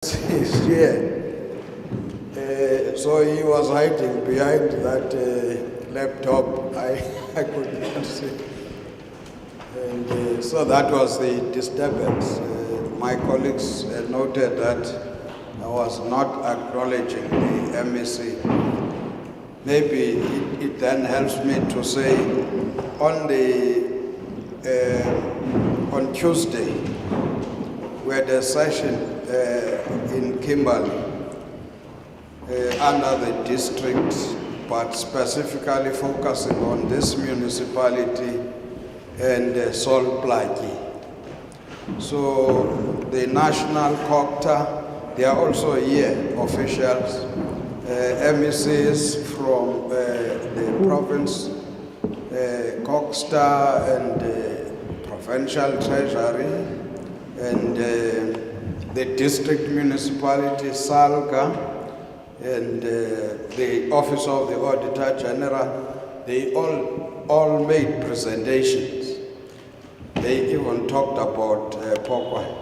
Is here. So he was hiding behind that laptop. I could not see. And so that was the disturbance. My colleagues noted that I was not acknowledging the MEC. Maybe it then helps me to say on Tuesday, we had a session in Kimberley under the district, but specifically focusing on this municipality and Sol Plaatjie. So the national COGTA, they are also here, officials, MECs from the province, COGTA and Provincial Treasury, and the district municipality, SALGA, and the Office of the Auditor-General. They all made presentations. They even talked about Phokwane.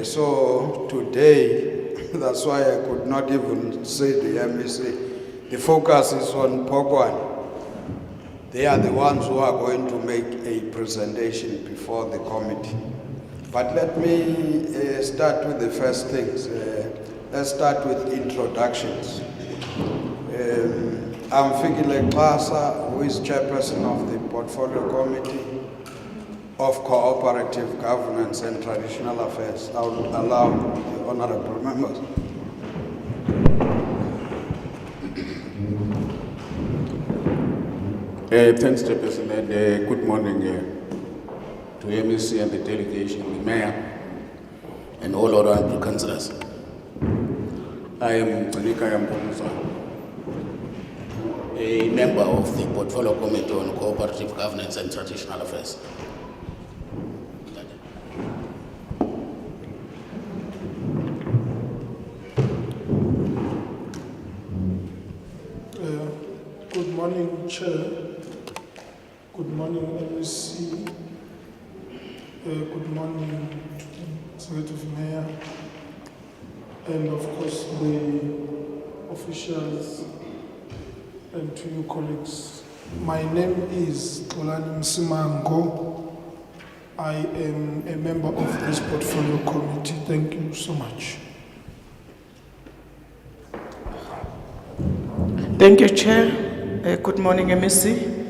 So today, that's why I could not even say the MEC. The focus is on Phokwane. They are the ones who are going to make a presentation before the committee. But let me start with the first things. Let's start with introductions. I'm Fikile Klasa, who is chairperson of the Portfolio Committee of Cooperative Governance and Traditional Affairs. I will allow the honorable members. Thanks, Chairperson. Good morning to MEC and the delegation, the Mayor, and all honorable councillors. I am Tanika Yampomusa, a member of the Portfolio Committee on Cooperative Governance and Traditional Affairs. Good morning, Chair. Good morning, MEC. Good morning, Executive Mayor, and of course the officials and to you colleagues. My name is Tolani Msimango. I am a member of this Portfolio Committee. Thank you so much. Thank you, Chair. Good morning, MEC.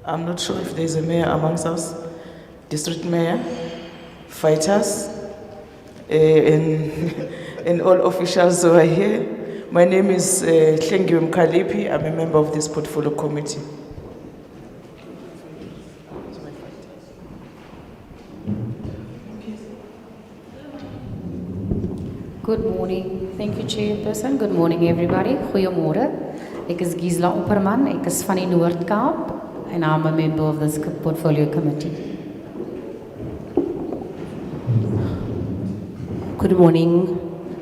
I'm not sure if there's a mayor amongst us, district mayor, fighters, and all officials who are here. My name is Hlengiwe Mkhalipi. I'm a member of this Portfolio Committee. Good morning. Thank you, Chairperson. Good morning, everybody. Goeiemorgen. Ek is Gisela Opperman. Ek is van die Noord-Kaap, and I'm a member of this Portfolio Committee. Good morning.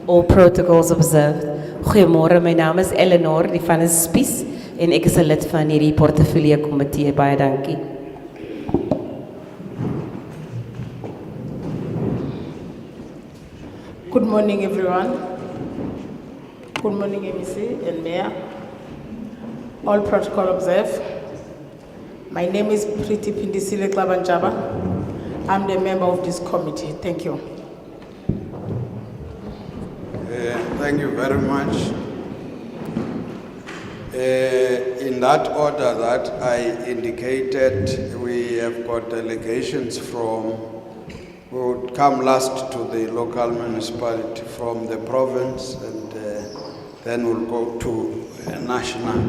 All protocols observed. Goeiemorgen. My naam is Eleanor, die van is Spies, en ek is 'n lid van hierdie Portfolio Komitee. Baie dankie. Good morning, everyone. Good morning, MEC and Mayor. All protocol observed. My name is Priti Pindisile Klabanjaba. I'm the member of this committee. Thank you. Thank you very much. In that order that I indicated, we have got delegations from, we would come last to the local municipality from the province, and then we'll go to national.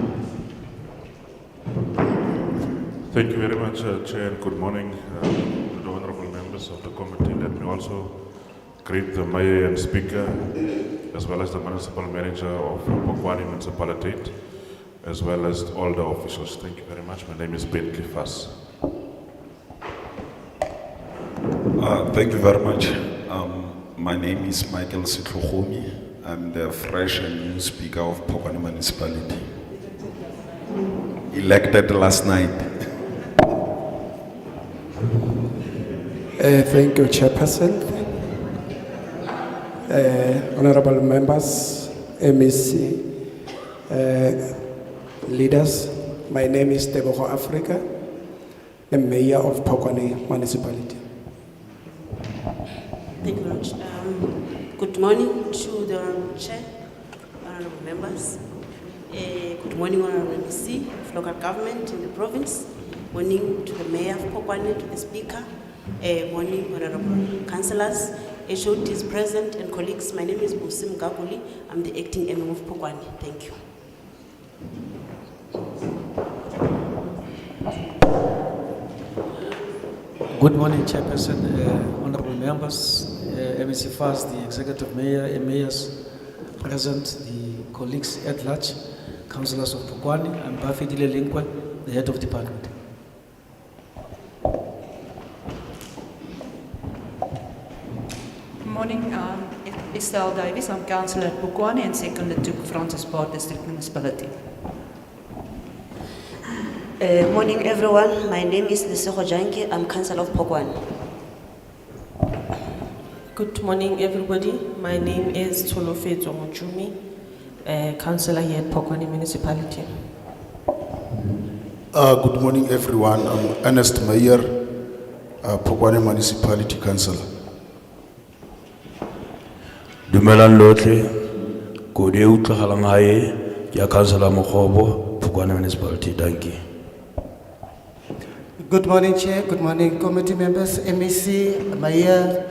Thank you very much, Chair. Good morning to the honorable members of the committee. Let me also greet the Mayor and Speaker, as well as the Municipal Manager of Phokwane Municipality, as well as all the officials. Thank you very much. My name is Ben Cliffas. Thank you very much. My name is Michael Sitlogomi. I'm the fresh and new Speaker of Phokwane Municipality. Elected last night. Thank you, Chairperson. Honorable members, MEC, leaders, my name is Tebogo Africa, the Mayor of Phokwane Municipality. Thank you very much. Good morning to the Honorable Chair, Honorable members. Good morning, Honorable MEC of local government in the province. Morning to the Mayor of Phokwane, to the Speaker. Morning, Honorable Councillors, HODs present and colleagues. My name is Busim Gaguli. I'm the acting MM of Phokwane. Thank you. Good morning, Chairperson, honorable members, MEC first, the executive mayor, mayors present, the colleagues at large, councillors of Phokwane. I'm Buffy Linkwe, the head of department. Morning, Estelle Davies. I'm councillor at Phokwane and seconded to Francis Park District Municipality. Morning, everyone. My name is Lesego Janke. I'm councillor of Phokwane. Good morning, everybody. My name is Tolofezo Mochumi, councillor here at Phokwane Municipality. Good morning, everyone. I'm Ernest Meyer, Phokwane Municipality Councillor. Dumelang lotlhe, ko de utlwahalang hae, ke councillor Mokgobo, Phokwane Municipality. Thank you. Good morning, Chair. Good morning, committee members, MEC, Mayor,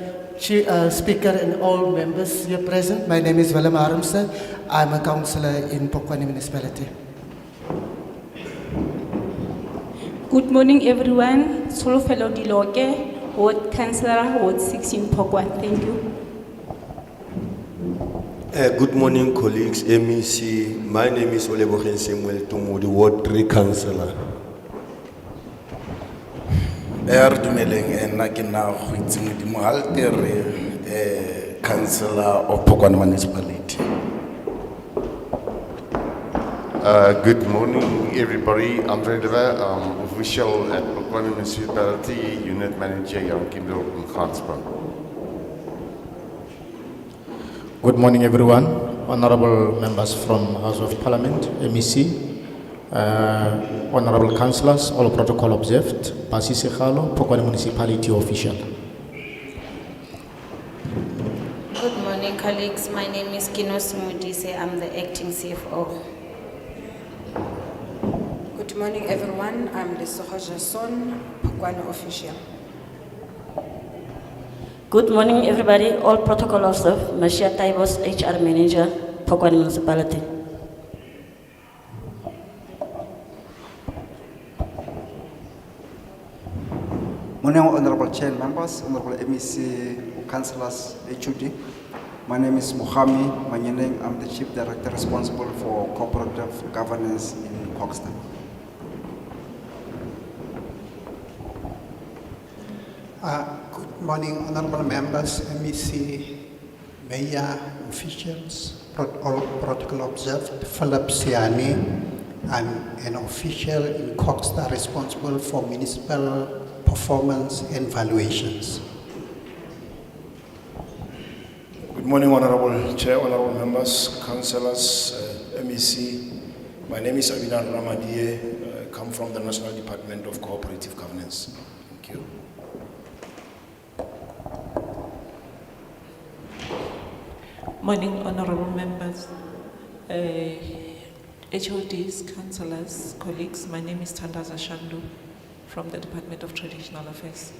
Speaker, and all members here present. My name is Willem Harmse. I'm a councillor in Phokwane Municipality. Good morning, everyone. Solofelo Diloke, Ward Councillor, Ward 16, Phokwane. Thank you. Good morning, colleagues, MEC. My name is Olebogen Samuel Tumu, the Ward 3 Councillor. Dumeleng ena ke na go itseng di mohaltere councillor of Phokwane Municipality. Good morning, everybody. I'm Deva, official at Phokwane Municipality, Unit Manager Young Kindle in Ganspan. Good morning, everyone. Honorable members from House of Parliament, MEC, honorable councillors, all protocol observed, Pasi Sekhalo, Phokwane Municipality official. Good morning, colleagues. My name is Kino Simudise. I'm the acting CFO. Good morning, everyone. I'm Lesego Jason, Phokwane official. Good morning, everybody. All protocol observed. Mashia Taibos, HR Manager, Phokwane Municipality. Morning, honorable chair members, honorable MEC, councillors, HOD. My name is Mohami Manyeneng. I'm the chief director responsible for cooperative governance in COGTA. Good morning, honorable members, MEC, Mayor, officials, all protocol observed. Philip Siani. I'm an official in COGTA responsible for municipal performance and valuations. Good morning, Honorable Chair, Honorable members, councillors, MEC. My name is Abidan Ramadie. I come from the National Department of Cooperative Governance. Thank you. Morning, honorable members, HODs, councillors, colleagues. My name is Tandaza Shandu from the Department of Traditional Affairs.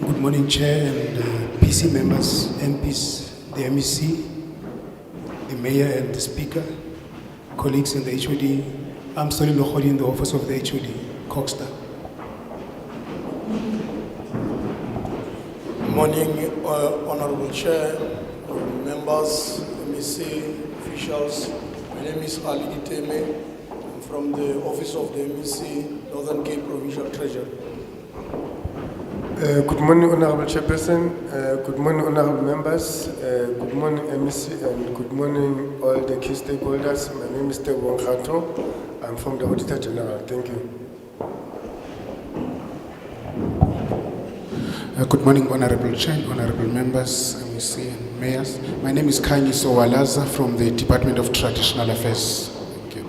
Good morning, Chair and PC members, MPs, the MEC, the Mayor and the Speaker, colleagues in the HOD. I'm Sol Plaatjie in the office of the HOD, COGTA. Morning, honorable chair, members, MEC, officials. My name is Ali Diteme. I'm from the office of the MEC, Northern Cape Provincial Treasury. Good morning, honorable chairperson. Good morning, honorable members. Good morning, MEC, and good morning, all the key stakeholders. My name is Tebo Khato. I'm from the Auditor-General. Thank you. Good morning, Honorable Chair, Honorable Members, MEC and Mayors. My name is Kanye Sowalaza from the Department of Traditional Affairs. Thank you.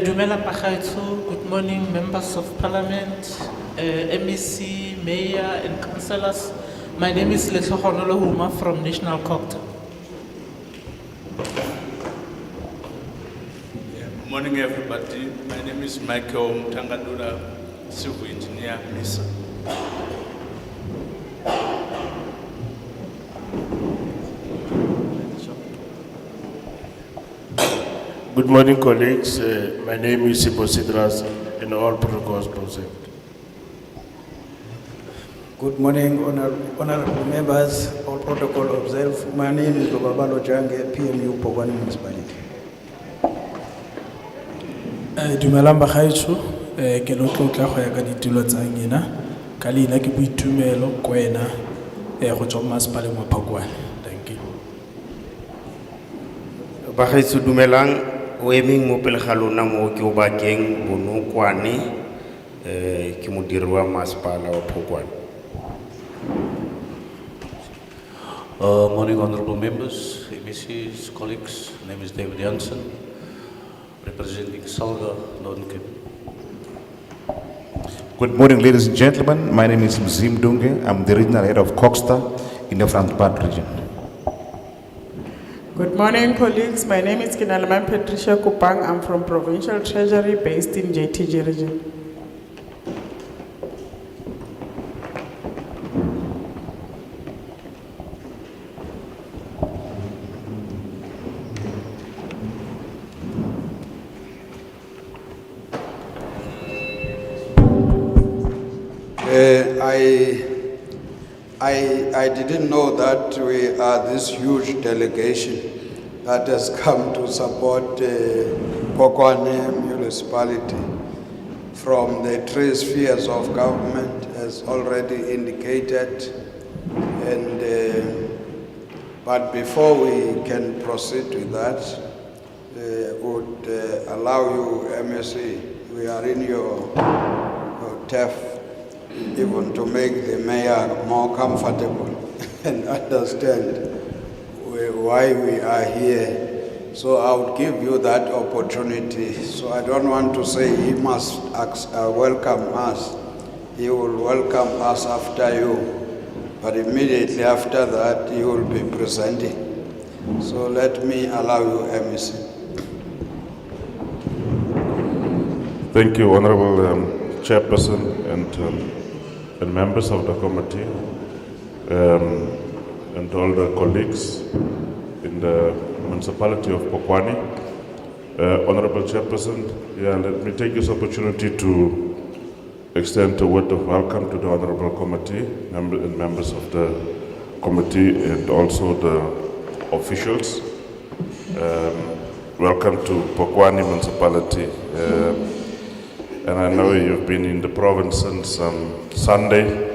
Dumela Pagaitso, good morning, Members of Parliament, MEC, Mayor and Councillors. My name is Letsogonolo Huma from National COGTA. Morning, everybody. My name is Michael Mtangadura, civil engineer, MISA. Good morning, colleagues. My name is Sipo Sidras, and all protocols present. Good morning, honorable members, all protocol observed. My name is Lobabalo Jange, PMU Phokwane Municipality. Dumelang bagaetsho ke lo tlotla go ya ka ditulo tsa ngena ka leina ke boitumelo kwena go tswa masepaleng wa Phokwane. Thank you. Bagaetsho dumelang o emeng mo pele ga lona mo ke o bakeng Bonokwane ke modiri wa masepala wa Phokwane. Morning, honorable members, MECs, colleagues. My name is David Jansen, representing Salga, Northern Cape. Good morning, ladies and gentlemen. My name is Mzim Dunge. I'm the regional head of COGTA in the Front region. Good morning, colleagues. My name is Kinalaman Patricia Kupang. I'm from Provincial Treasury based in JTG region. I didn't know that we are this huge delegation that has come to support Phokwane municipality from the three spheres of government, as already indicated. But before we can proceed with that, would allow you, MSC, we are in your turf, even to make the mayor more comfortable and understand why we are here. So I would give you that opportunity. So I don't want to say he must welcome us. He will welcome us after you. But immediately after that, he will be presenting. So let me allow you, MEC. Thank you, Honorable Chairperson and members of the committee and all the colleagues in the municipality of Phokwane. Honorable Chairperson, let me take this opportunity to extend a word of welcome to the Honorable Committee and members of the committee and also the officials. Welcome to Phokwane municipality. And I know you've been in the province since Sunday,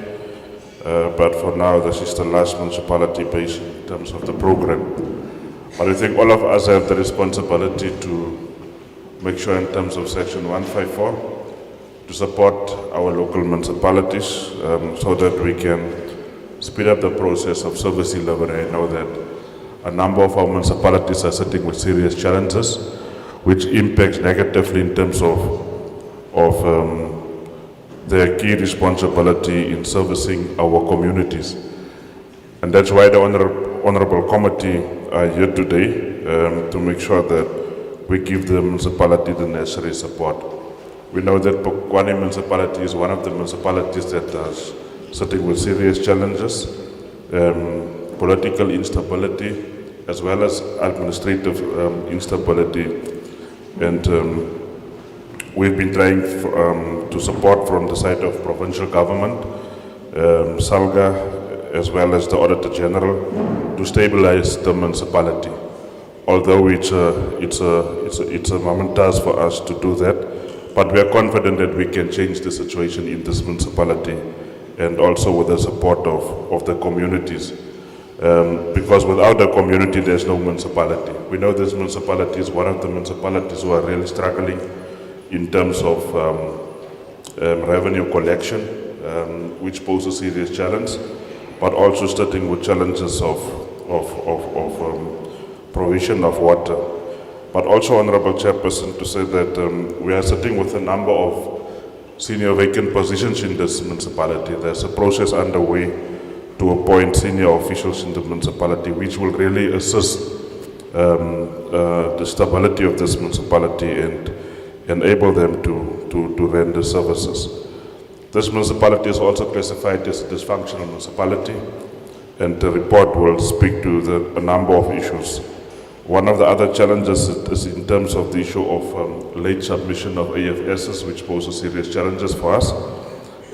but for now this is the last municipality based in terms of the program. But I think all of us have the responsibility to make sure in terms of Section 154 to support our local municipalities so that we can speed up the process of service delivery. I know that a number of our municipalities are sitting with serious challenges which impact negatively in terms of their key responsibility in servicing our communities. And that's why the Honorable Committee are here today to make sure that we give the municipality the necessary support. We know that Phokwane municipality is one of the municipalities that is sitting with serious challenges, political instability, as well as administrative instability. And we've been trying to support from the side of provincial government, Salga, as well as the Auditor-General, to stabilize the municipality. Although it's a moment task for us to do that, but we are confident that we can change the situation in this municipality, and also with the support of the communities. Because without the community, there's no municipality. We know this municipality is one of the municipalities who are really struggling in terms of revenue collection, which poses a serious challenge, but also starting with challenges of provision of water. But also, Honorable Chairperson, to say that we are sitting with a number of senior vacant positions in this municipality. There's a process underway to appoint senior officials in the municipality, which will really assist the stability of this municipality and enable them to render services. This municipality is also classified as a dysfunctional municipality, and the report will speak to a number of issues. One of the other challenges is in terms of the issue of late submission of AFSs, which poses serious challenges for us,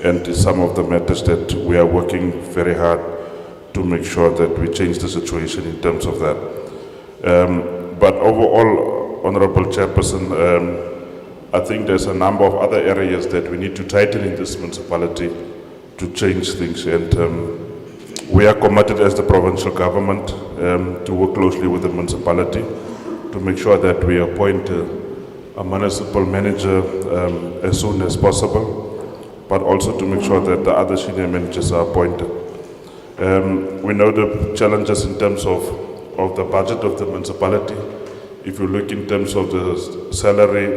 and some of the matters that we are working very hard to make sure that we change the situation in terms of that. But overall, Honorable Chairperson, I think there's a number of other areas that we need to tighten in this municipality to change things, and we are committed as the provincial government to work closely with the municipality to make sure that we appoint a municipal manager as soon as possible, but also to make sure that the other senior managers are appointed. We know the challenges in terms of the budget of the municipality. If you look in terms of the salary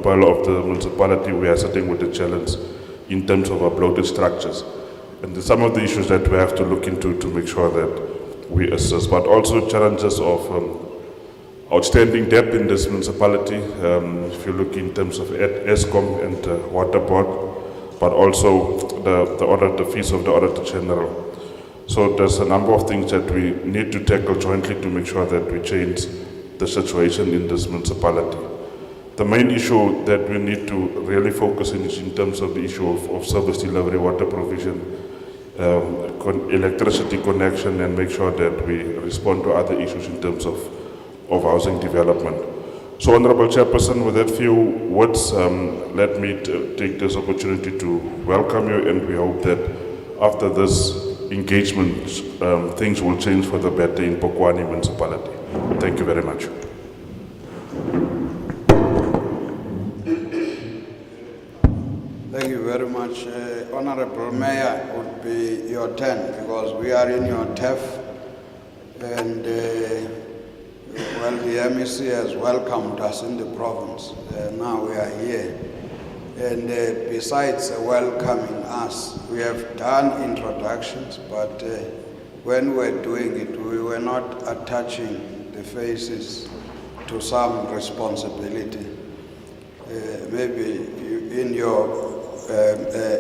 bill of the municipality, we are sitting with a challenge in terms of our bloated structures. And some of the issues that we have to look into to make sure that we assist, but also challenges of outstanding debt in this municipality. If you look in terms of ESCOM and Water Board, but also the fees of the Auditor-General. So there's a number of things that we need to tackle jointly to make sure that we change the situation in this municipality. The main issue that we need to really focus on is in terms of the issue of service delivery, water provision, electricity connection, and make sure that we respond to other issues in terms of housing development. So, Honorable Chairperson, with that few words, let me take this opportunity to welcome you, and we hope that after this engagement, things will change for the better in Phokwane municipality. Thank you very much. Thank you very much. Honorable Mayor, it would be your turn because we are in your turf, and well, the MEC has welcomed us in the province. Now we are here. And besides welcoming us, we have done introductions, but when we were doing it, we were not attaching the faces to some responsibility. Maybe in your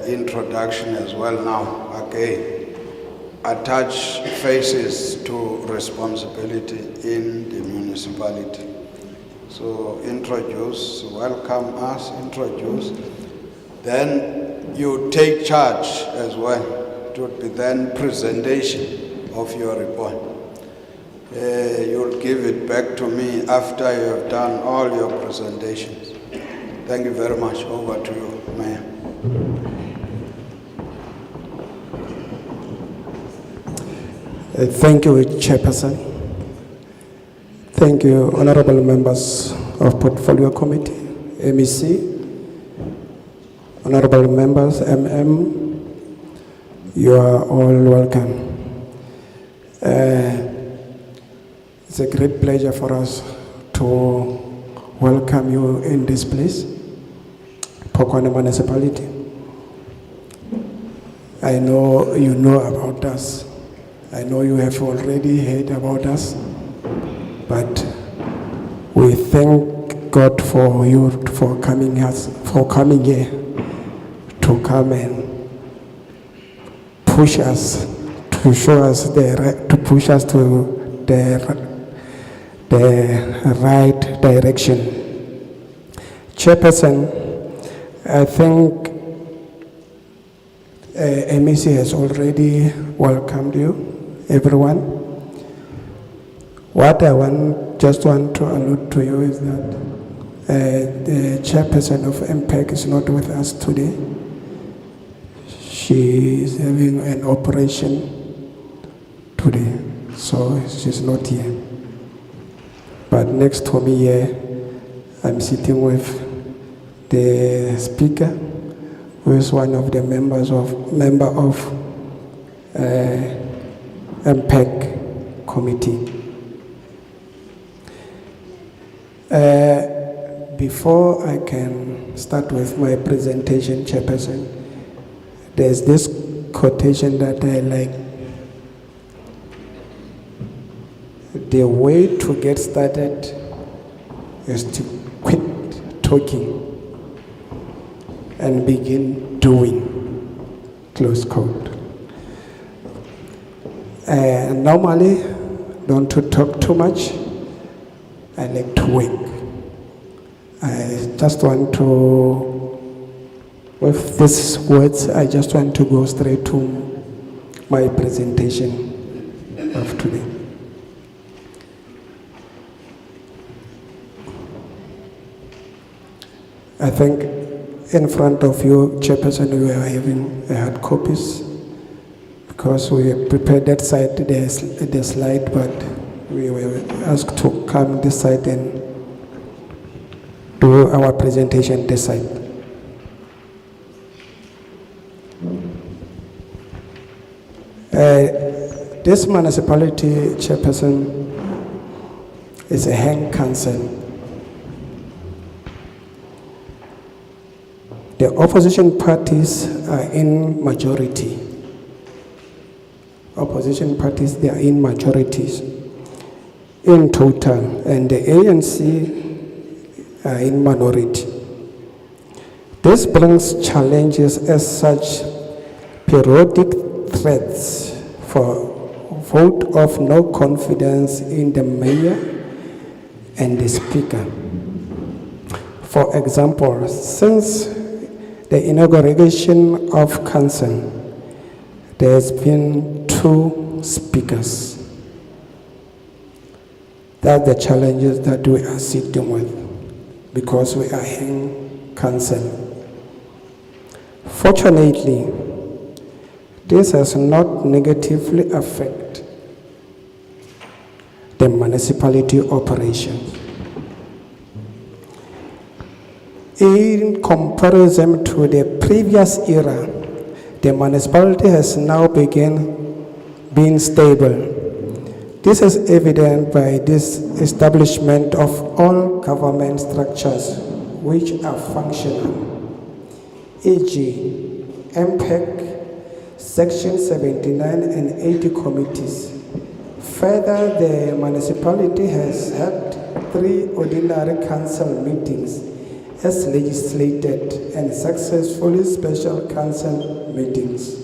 introduction as well now, again, attach faces to responsibility in the municipality. So introduce, welcome us, introduce. Then you take charge as well. It would be then presentation of your report. You'll give it back to me after you have done all your presentations. Thank you very much. Over to you, Mayor. Thank you, Chairperson. Thank you, honorable members of Portfolio Committee, MEC, honorable members, you are all welcome. It's a great pleasure for us to welcome you in this place, Phokwane Municipality. I know you know about us. I know you have already heard about us, but we thank God for you for coming here to come and push us, to show us to push us to the right direction. Chairperson, I think MEC has already welcomed you, everyone. What I just want to allude to you is that the chairperson of MPEC is not with us today. She is having an operation today, so she's not here. But next to me here, I'm sitting with the speaker, who is one of the member of MPEC committee. Before I can start with my presentation, Chairperson, there's this quotation that I like. The way to get started is to quit talking and begin doing, close quote. Normally, don't to talk too much. I like to work. I just want to, with these words, I just want to go straight to my presentation of today. I think in front of you, Chairperson, we are having hard copies because we prepared that side, the slide, but we were asked to come this side and do our presentation this side. This municipality, Chairperson, is a hang council. The opposition parties are in majority. Opposition parties, they are in majorities in total, and the ANC are in minority. This brings challenges as such periodic threats for vote of no confidence in the mayor and the speaker. For example, since the inauguration of council, there has been 2 speakers. That's the challenges that we are sitting with because we are in council. Fortunately, this has not negatively affected the municipality operations. In comparison to the previous era, the municipality has now begun being stable. This is evident by this establishment of all government structures which are functional, e.g., MPEC, Section 79 and 80 committees. Further, the municipality has had 3 ordinary council meetings as legislated and successfully special council meetings.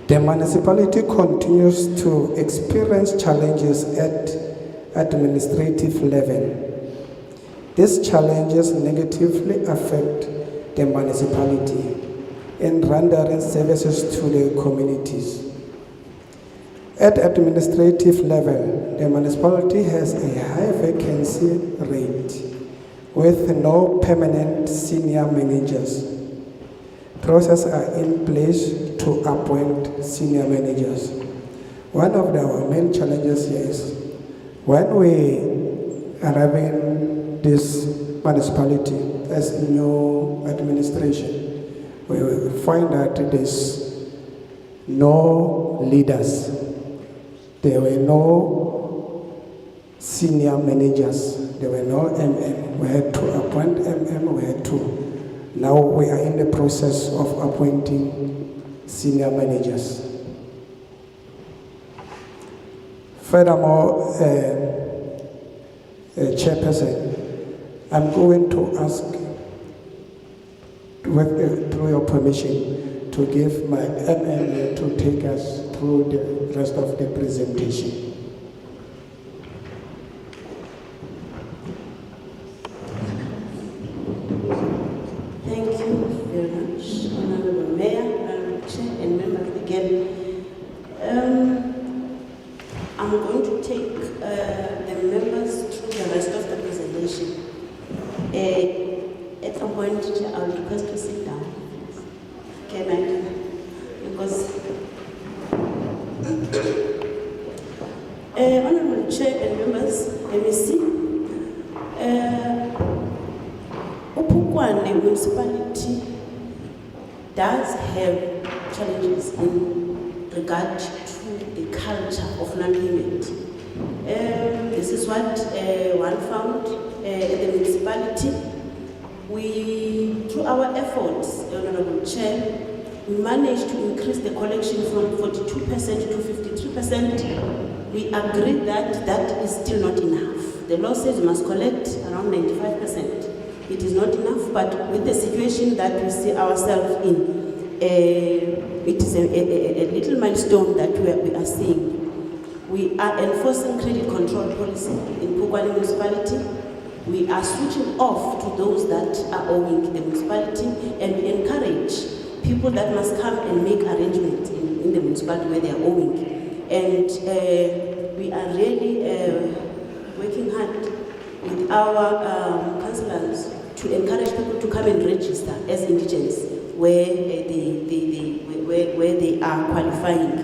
The municipality continues to experience challenges at administrative level. These challenges negatively affect the municipality in rendering services to the communities. At administrative level, the municipality has a high vacancy rate with no permanent senior managers. Processes are in place to appoint senior managers. One of our main challenges here is when we arrive in this municipality as new administration, we will find that there's no leaders. There were no senior managers. There were no MM. We had to appoint MM. We had to. Now we are in the process of appointing senior managers. Furthermore, Chairperson, I'm going to ask, through your permission, to give my MM to take us through the rest of the presentation. Thank you very much, Honorable Mayor, Honorable Chair, and members again. I'm going to take the members through the rest of the presentation. At some point, I'll request to sit down. Can I? Because Honorable Chair and members, MEC, Phokwane municipality does have challenges in regard to the culture of non-payment. This is what one found at the municipality. We, through our efforts, Honorable Chair, we managed to increase the collection from 42% to 53%. We agreed that that is still not enough. The law says we must collect around 95%. It is not enough, but with the situation that we see ourselves in, it is a little milestone that we are seeing. We are enforcing credit control policy in Phokwane municipality. We are switching off to those that are owing the municipality, and we encourage people that must come and make arrangements in the municipality where they are owing. And we are really working hard with our councillors to encourage people to come and register as indigents where they are qualifying.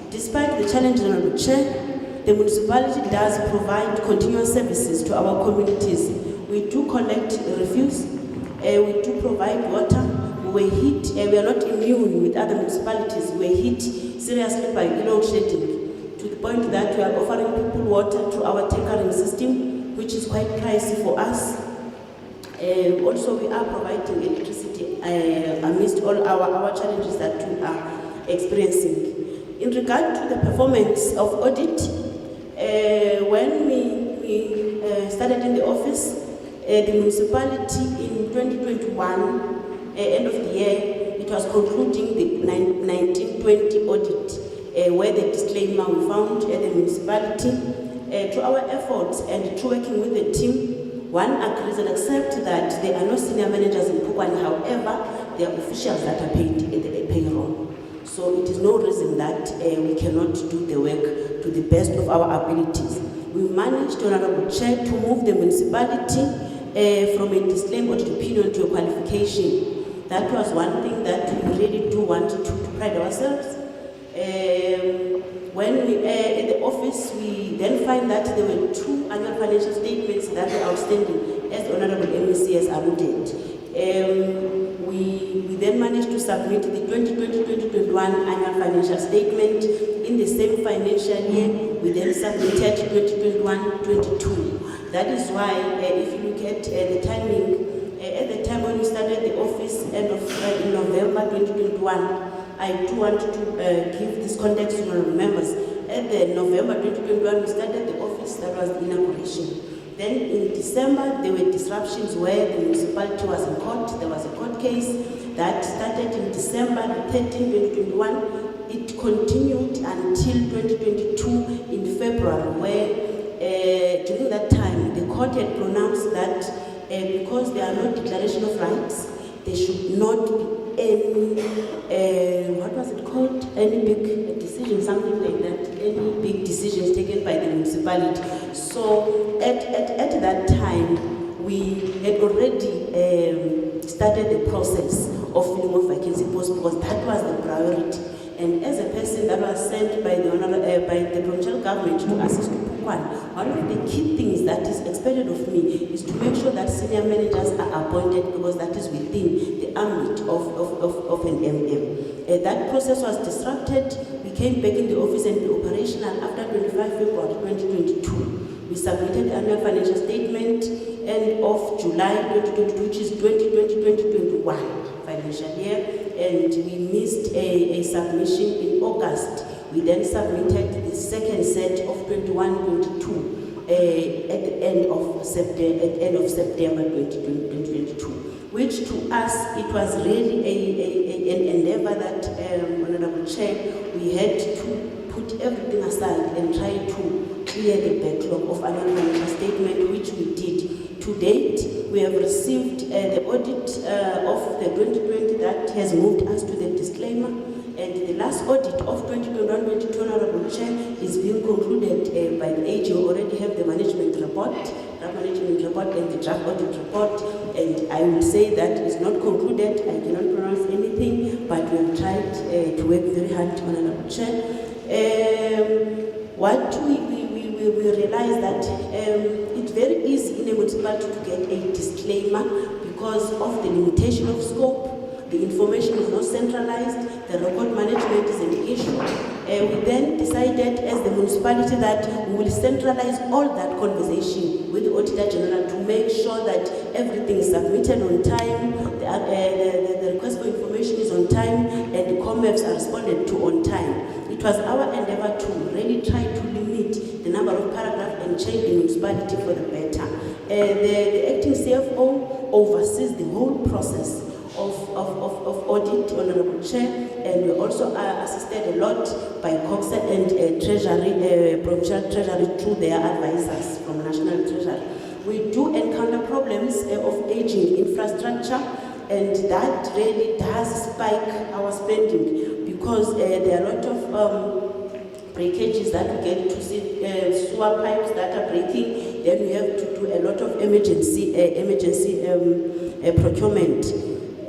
Despite the challenges, Honorable Chair, the municipality does provide continuous services to our communities. We do collect refuse, we do provide water. We are not immune with other municipalities. We were hit seriously by load shedding to the point that we are offering people water through our tinkering system, which is quite pricey for us. Also, we are providing electricity amidst all our challenges that we are experiencing. In regard to the performance of audit, when we started in the office, the municipality in 2021, end of the year, it was concluding the 1920 audit, where the disclaimer we found at the municipality. Through our efforts and through working with the team, one agrees and accepts that there are no senior managers in Phokwane. However, there are officials that are paid at the payroll. So it is no reason that we cannot do the work to the best of our abilities. We managed, Honorable Chair, to move the municipality from a disclaimer audit opinion to a qualification. That was one thing that we really do want to pride ourselves. When we at the office, we then find that there were 2 annual financial statements that were outstanding, as the Honorable MEC has alluded. We then managed to submit the 2020-2021 annual financial statement. In the same financial year, we then submitted 2021-22. That is why, if you look at the timing, at the time when we started the office, end of November 2021, I do want to give this context to our members. At the November 2021, we started the office, that was the inauguration. Then in December, there were disruptions where the municipality was in court. There was a court case that started in December 13, 2021. It continued until 2022 in February, where during that time, the court had pronounced that because there are no declaration of rights, there should not be any, what was it called? Any big decision, something like that, any big decisions taken by the municipality. So at that time, we had already started the process of filling of vacancy posts because that was the priority. And as a person that was sent by the provincial government to assist Phokwane, one of the key things that is expected of me is to make sure that senior managers are appointed because that is within the ambit of an MM. That process was disrupted. We came back in the office and be operational after 25 February 2022. We submitted the annual financial statement end of July 2022, which is 2020-2021 financial year. And we missed a submission in August. We then submitted the second set of 21-22 at the end of September 2022, which to us it was really an endeavor that, Honorable Chair, we had to put everything aside and try to clear the backlog of annual financial statement, which we did. To date, we have received the audit of the 2020 that has moved us to the disclaimer, and the last audit of 2021-22, Honorable Chair, is being concluded by the AG. We already have the management report, and the draft audit report, and I will say that it's not concluded. I cannot pronounce anything, but we have tried to work very hard, Honorable Chair. What we realize that it's very easy in a municipality to get a disclaimer because of the limitation of scope. The information is not centralized, the record management is an issue. We then decided as the municipality that we will centralize all that conversation with the Auditor-General to make sure that everything is submitted on time, the request for information is on time, and the comments are responded to on time. It was our endeavor to really try to limit the number of paragraphs and change the municipality for the better. The acting CFO oversees the whole process of audit, Honorable Chair, and we also are assisted a lot by COGTA and Treasury, Provincial Treasury through their advisors from National Treasury. We do encounter problems of aging infrastructure, and that really does spike our spending because there are a lot of breakages that we get to see, sewer pipes that are breaking. Then we have to do a lot of emergency procurement.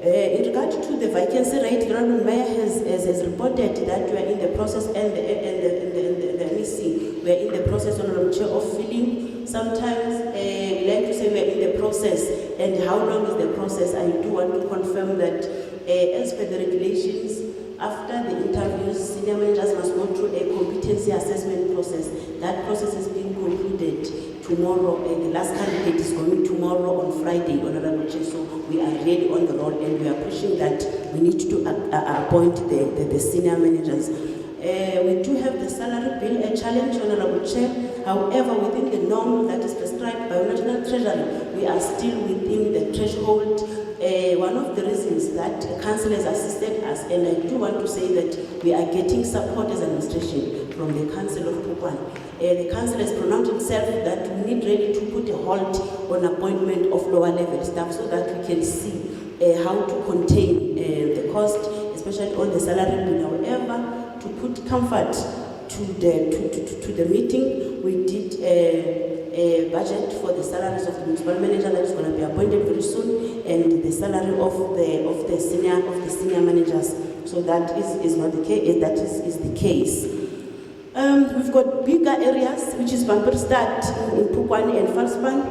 In regard to the vacancy rate, the Honourable Mayor has reported that we are in the process, and the MEC, we are in the process, Honourable Chair, of filling. Sometimes we like to say we are in the process, and how long is the process? I do want to confirm that as per the regulations, after the interviews, senior managers must go through a competency assessment process. That process is being concluded tomorrow, and the last candidate is going tomorrow on Friday, Honorable Chair. So we are really on the road, and we are pushing that we need to appoint the senior managers. We do have the salary bill challenge, Honorable Chair. However, within the norm that is prescribed by National Treasury, we are still within the threshold. One of the reasons that council has assisted us, and I do want to say that we are getting support as administration from the Council of Phokwane. The council has pronounced itself that we need really to put a halt on appointment of lower level staff so that we can see how to contain the cost, especially on the salary bill. However, to put comfort to the meeting, we did a budget for the salaries of the municipal manager that is going to be appointed very soon, and the salary of the senior managers. So that is not the case. That is the case. We've got bigger areas, which is Bamperstad in Phokwane and Falspan,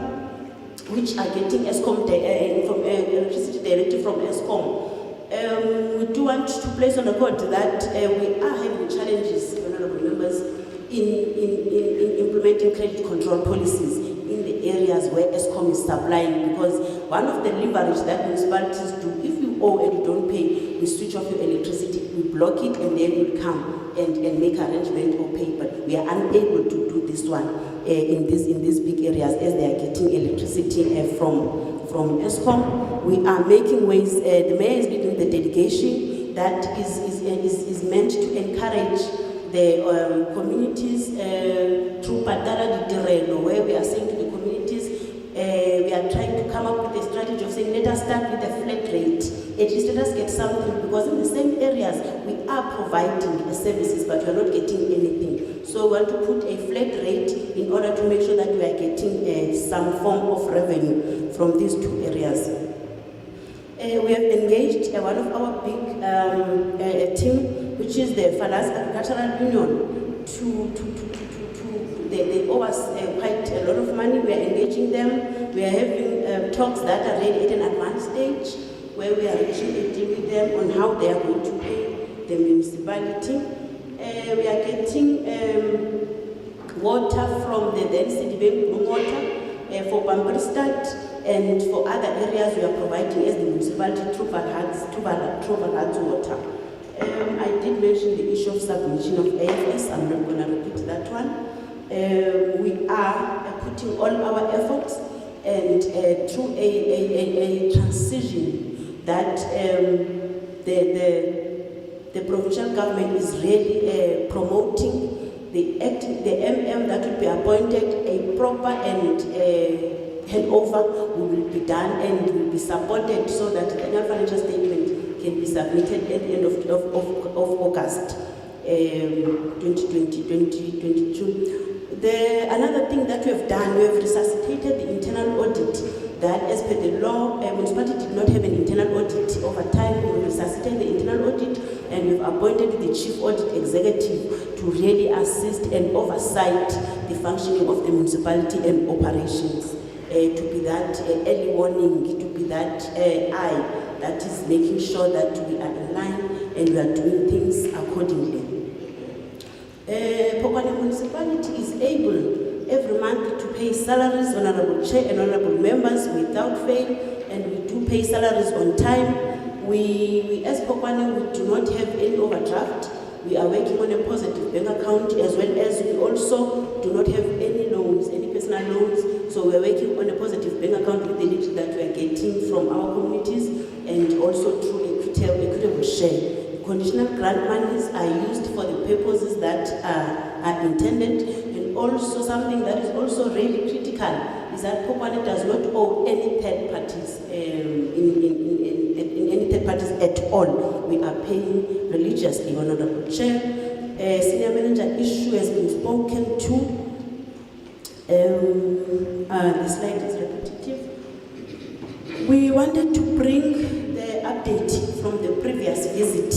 which are getting ESCOM from electricity directly from ESCOM. We do want to place on record that we are having challenges, honourable members, in implementing credit control policies in the areas where ESCOM is supplying, because one of the leverage that municipalities do, if you owe and you don't pay, we switch off your electricity, we block it, and then you come and make arrangement or pay. But we are unable to do this one in these big areas as they are getting electricity from ESCOM. We are making ways. The mayor is leading the delegation that is meant to encourage the communities through Patala di Terreno, where we are saying to the communities, we are trying to come up with a strategy of saying, let us start with a flat rate. At least let us get something, because in the same areas we are providing the services, but we are not getting anything. So we want to put a flat rate in order to make sure that we are getting some form of revenue from these two areas. We have engaged one of our big team, which is the Falas Agricultural Union, they owe us quite a lot of money. We are engaging them. We are having talks that are ready at an advanced stage, where we are reaching a deal with them on how they are going to pay the municipality. We are getting water from the NCDB Blue Water for Bamperstad, and for other areas we are providing as the municipality through Valhad's water. I did mention the issue of submission of AFS. I'm not going to repeat that one. We are putting all our efforts and through a transition that the provincial government is really promoting the MM that will be appointed, a proper and handover will be done and will be supported so that the annual financial statement can be submitted at the end of August 2022. Another thing that we have done, we have resuscitated the internal audit that, as per the law, municipality did not have an internal audit. Over time, we resuscitated the internal audit, and we've appointed the chief audit executive to really assist and oversight the functioning of the municipality and operations, to be that early warning, to be that eye that is making sure that we are in line and we are doing things accordingly. Phokwane Municipality is able every month to pay salaries, Honorable Chair and Honorable Members, without fail, and we do pay salaries on time. We as Phokwane, we do not have any overdraft. We are working on a positive bank account, as well as we also do not have any loans, any personal loans. So we are working on a positive bank account with the little that we are getting from our communities, and also through equitable share. Conditional grant monies are used for the purposes that are intended, and also something that is also really critical is that Phokwane does not owe any third parties in any third parties at all. We are paying religiously, Honorable Chair. Senior manager issue has been spoken to. The slide is repetitive. We wanted to bring the update from the previous visit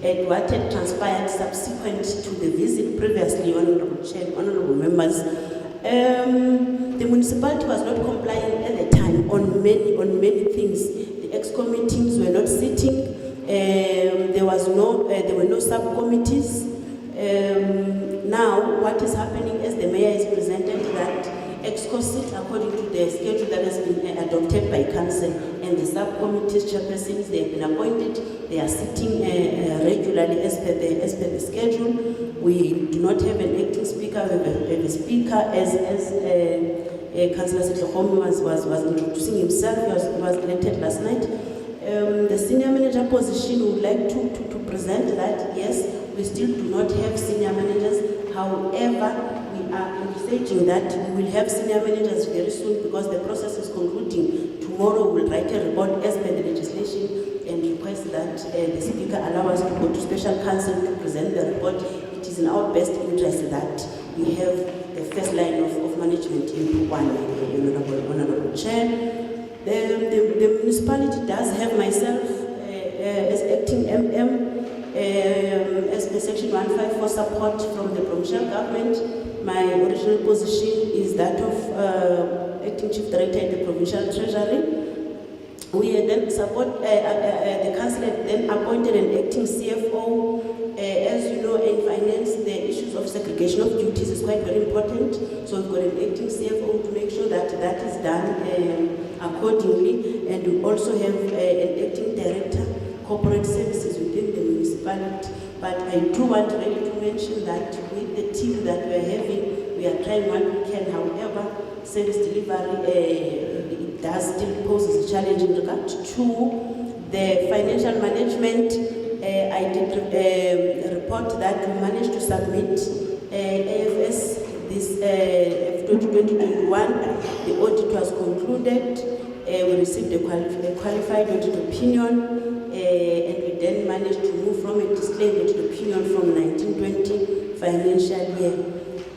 and what had transpired subsequent to the visit previously, Honorable Chair, Honorable Members. The municipality was not complying at the time on many things. The EXCO meetings were not sitting. There were no subcommittees. Now, what is happening as the mayor has presented that EXCO sit according to the schedule that has been adopted by council, and the subcommittees chairpersons, they have been appointed. They are sitting regularly as per the schedule. We do not have an acting speaker. We have a speaker as Councillor Setlokhome was introducing himself. He was elected last night. The senior manager position would like to present that yes, we still do not have senior managers. However, we are envisaging that we will have senior managers very soon, because the process is concluding. Tomorrow we will write a report as per the legislation and request that the speaker allow us to go to special council to present the report. It is in our best interest that we have the first line of management in Phokwane, Honorable Chair. The municipality does have myself as acting MM, as per section 154 support from the provincial government. My original position is that of acting chief director in the Provincial Treasury. We then support, the council had then appointed an acting CFO. As you know, in finance, the issues of segregation of duties is quite very important. So we've got an acting CFO to make sure that that is done accordingly. And we also have an acting director, corporate services within the municipality. But I do want really to mention that with the team that we are having, we are trying what we can. However, service delivery, it does still poses a challenge in regard to the financial management. I did report that we managed to submit AFS this 2021. The audit was concluded. We received a qualified audit opinion, and we then managed to move from a disclaimed audit opinion from 1920 financial year.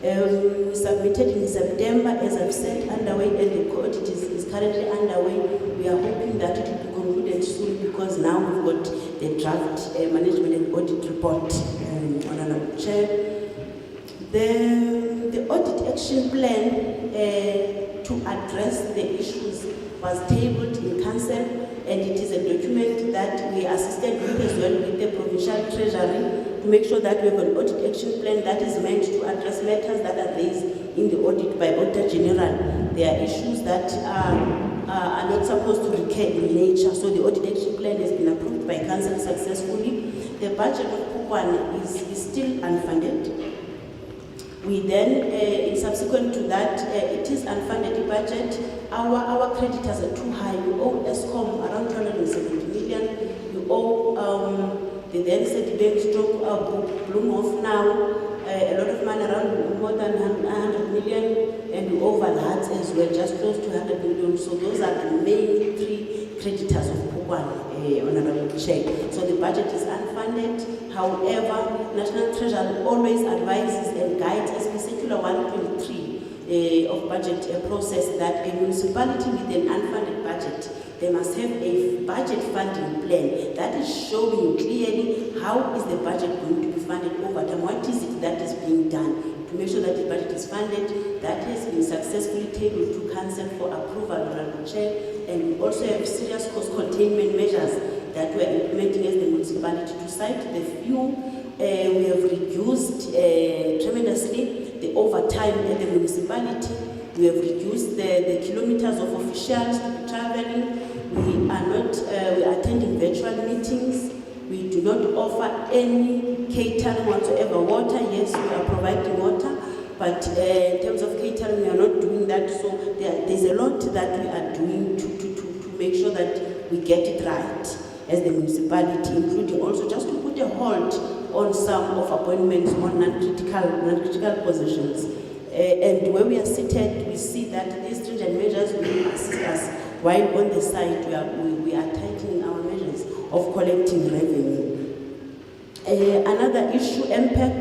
We submitted in September, as I've said, underway, and the audit is currently underway. We are hoping that it will be concluded soon, because now we've got the draft management and audit report. Honorable Chair, the audit action plan to address the issues was tabled in council, and it is a document that we assisted with as well with the Provincial Treasury to make sure that we have an audit action plan that is meant to address matters that are raised in the audit by Auditor-General. There are issues that are not supposed to recur in nature, so the audit action plan has been approved by council successfully. The budget of Phokwane is still unfunded. We then, in subsequent to that, it is unfunded budget. Our creditors are too high. We owe ESCOM around 270 million. We owe the then Citibank stroke Bloomhoff now a lot of money, around more than 100 million, and we owe Valhats as well, just close to 100 million. So those are the main three creditors of Phokwane, Honorable Chair. So the budget is unfunded. However, National Treasury always advises and guides us in Circular 123 of budget process that a municipality with an unfunded budget, they must have a budget funding plan that is showing clearly how is the budget going to be funded over time, what is it that is being done to make sure that the budget is funded. That has been successfully tabled to council for approval, Honorable Chair, and we also have serious cost containment measures that we are implementing as the municipality. To cite the few, we have reduced tremendously the overtime at the municipality. We have reduced the kilometers of officials to be traveling. We are attending virtual meetings. We do not offer any catering whatsoever. Water, yes, we are providing water, but in terms of catering, we are not doing that. So there's a lot that we are doing to make sure that we get it right as the municipality, including also just to put a hold on some of appointments on non-critical positions. And where we are seated, we see that these stringent measures will assist us, while on the side we are tightening our measures of collecting revenue. Another issue, MPEC,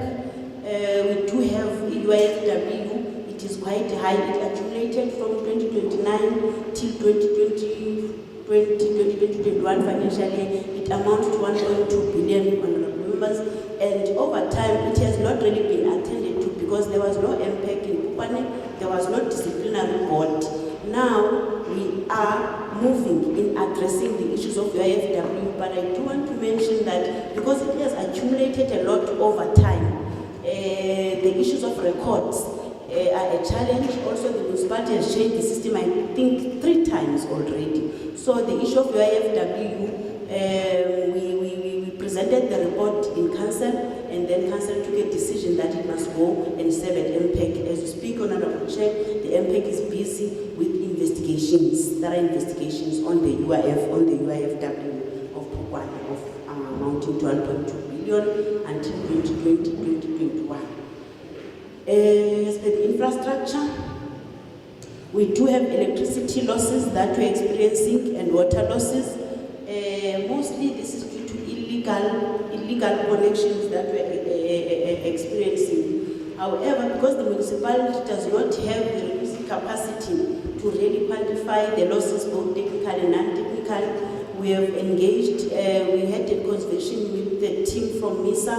we do have UIFW. It is quite high. It accumulated from 2029 till 2021 financial year. It amounts to 1.2 billion, honorable members, and over time it has not really been attended to because there was no MPEC in Phokwane, there was no disciplinary board. Now we are moving in addressing the issues of UIFW, but I do want to mention that because it has accumulated a lot over time, the issues of records are a challenge. Also, the municipality has changed the system, I think, 3 times already. So the issue of UIFW, we presented the report in council, and then council took a decision that it must go and serve at MPEC. As we speak, Honorable Chair, the MPEC is busy with investigations. There are investigations on the UIFW of Phokwane of amounting to 1.2 billion until 2020-2021. As per the infrastructure, we do have electricity losses that we're experiencing and water losses. Mostly this is due to illegal connections that we're experiencing. However, because the municipality does not have the requisite capacity to really quantify the losses, both technical and non-technical, we have engaged, we had a conversation with the team from MISA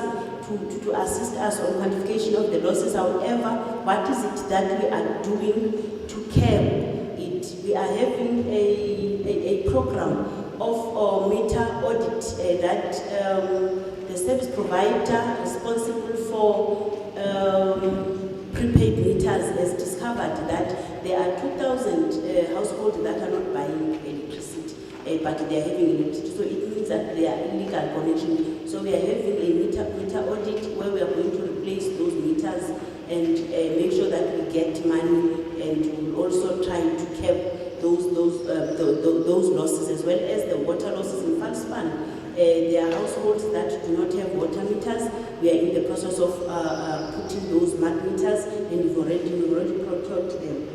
to assist us on quantification of the losses. However, what is it that we are doing to curb it? We are having a program of meter audit that the service provider responsible for prepaid meters has discovered that there are 2,000 households that are not buying electricity, but they are having electricity. So it means that they are illegal connections. So we are having a meter audit where we are going to replace those meters and make sure that we get money, and we will also try to curb those losses, as well as the water losses in Falspan. There are households that do not have water meters. We are in the process of putting those smart meters, and we've already procured them.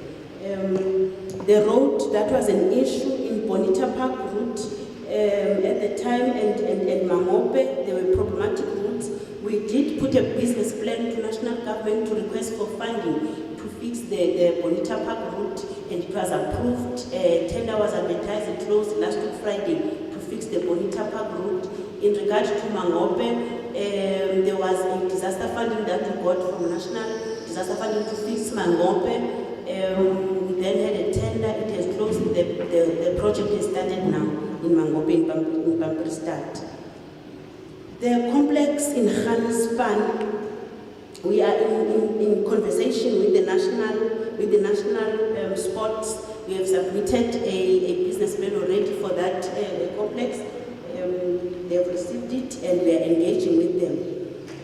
The road that was an issue in Bonita Park route at the time, and Mangope, they were problematic routes. We did put a business plan to national government to request for funding to fix the Bonita Park route, and it was approved. Tender was advertised and closed last week Friday to fix the Bonita Park route. In regard to Mangope, there was a disaster funding that we got from national disaster funding to fix Mangope. We then had a tender, it has closed, the project has started now in Mangope, in Pampristat. The complex in Khanispan, we are in conversation with the national sports. We have submitted a business plan already for that complex. They have received it, and we are engaging with them.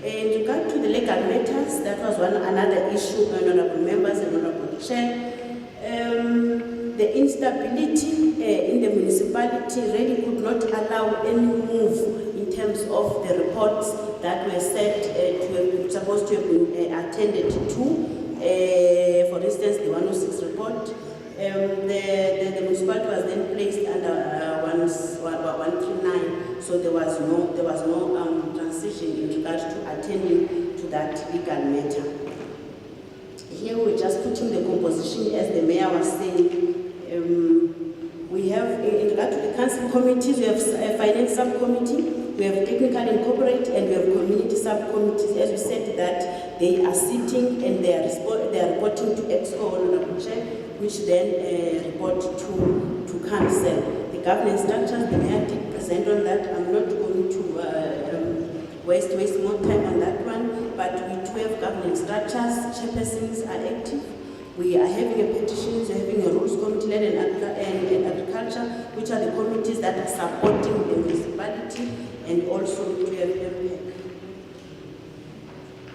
In regard to the legal matters, that was another issue, honorable members and honorable chair. The instability in the municipality really could not allow any move in terms of the reports that were said to have been supposed to have been attended to. For instance, the 106 report. The municipality was then placed under 139, so there was no transition in regard to attending to that legal matter. Here we're just putting the composition, as the mayor was saying. We have, in regard to the council committees, we have a finance subcommittee, we have technical and corporate, and we have community subcommittees. As we said, that they are sitting and they are reporting to EXCO, honorable chair, which then report to council. The governance structures, the mayor did present on that. I'm not going to waste more time on that one, but we do have governance structures. Chairpersons are active. We are having a petitions, we're having a rules committee led and agriculture, which are the committees that are supporting the municipality, and also we have MPEC.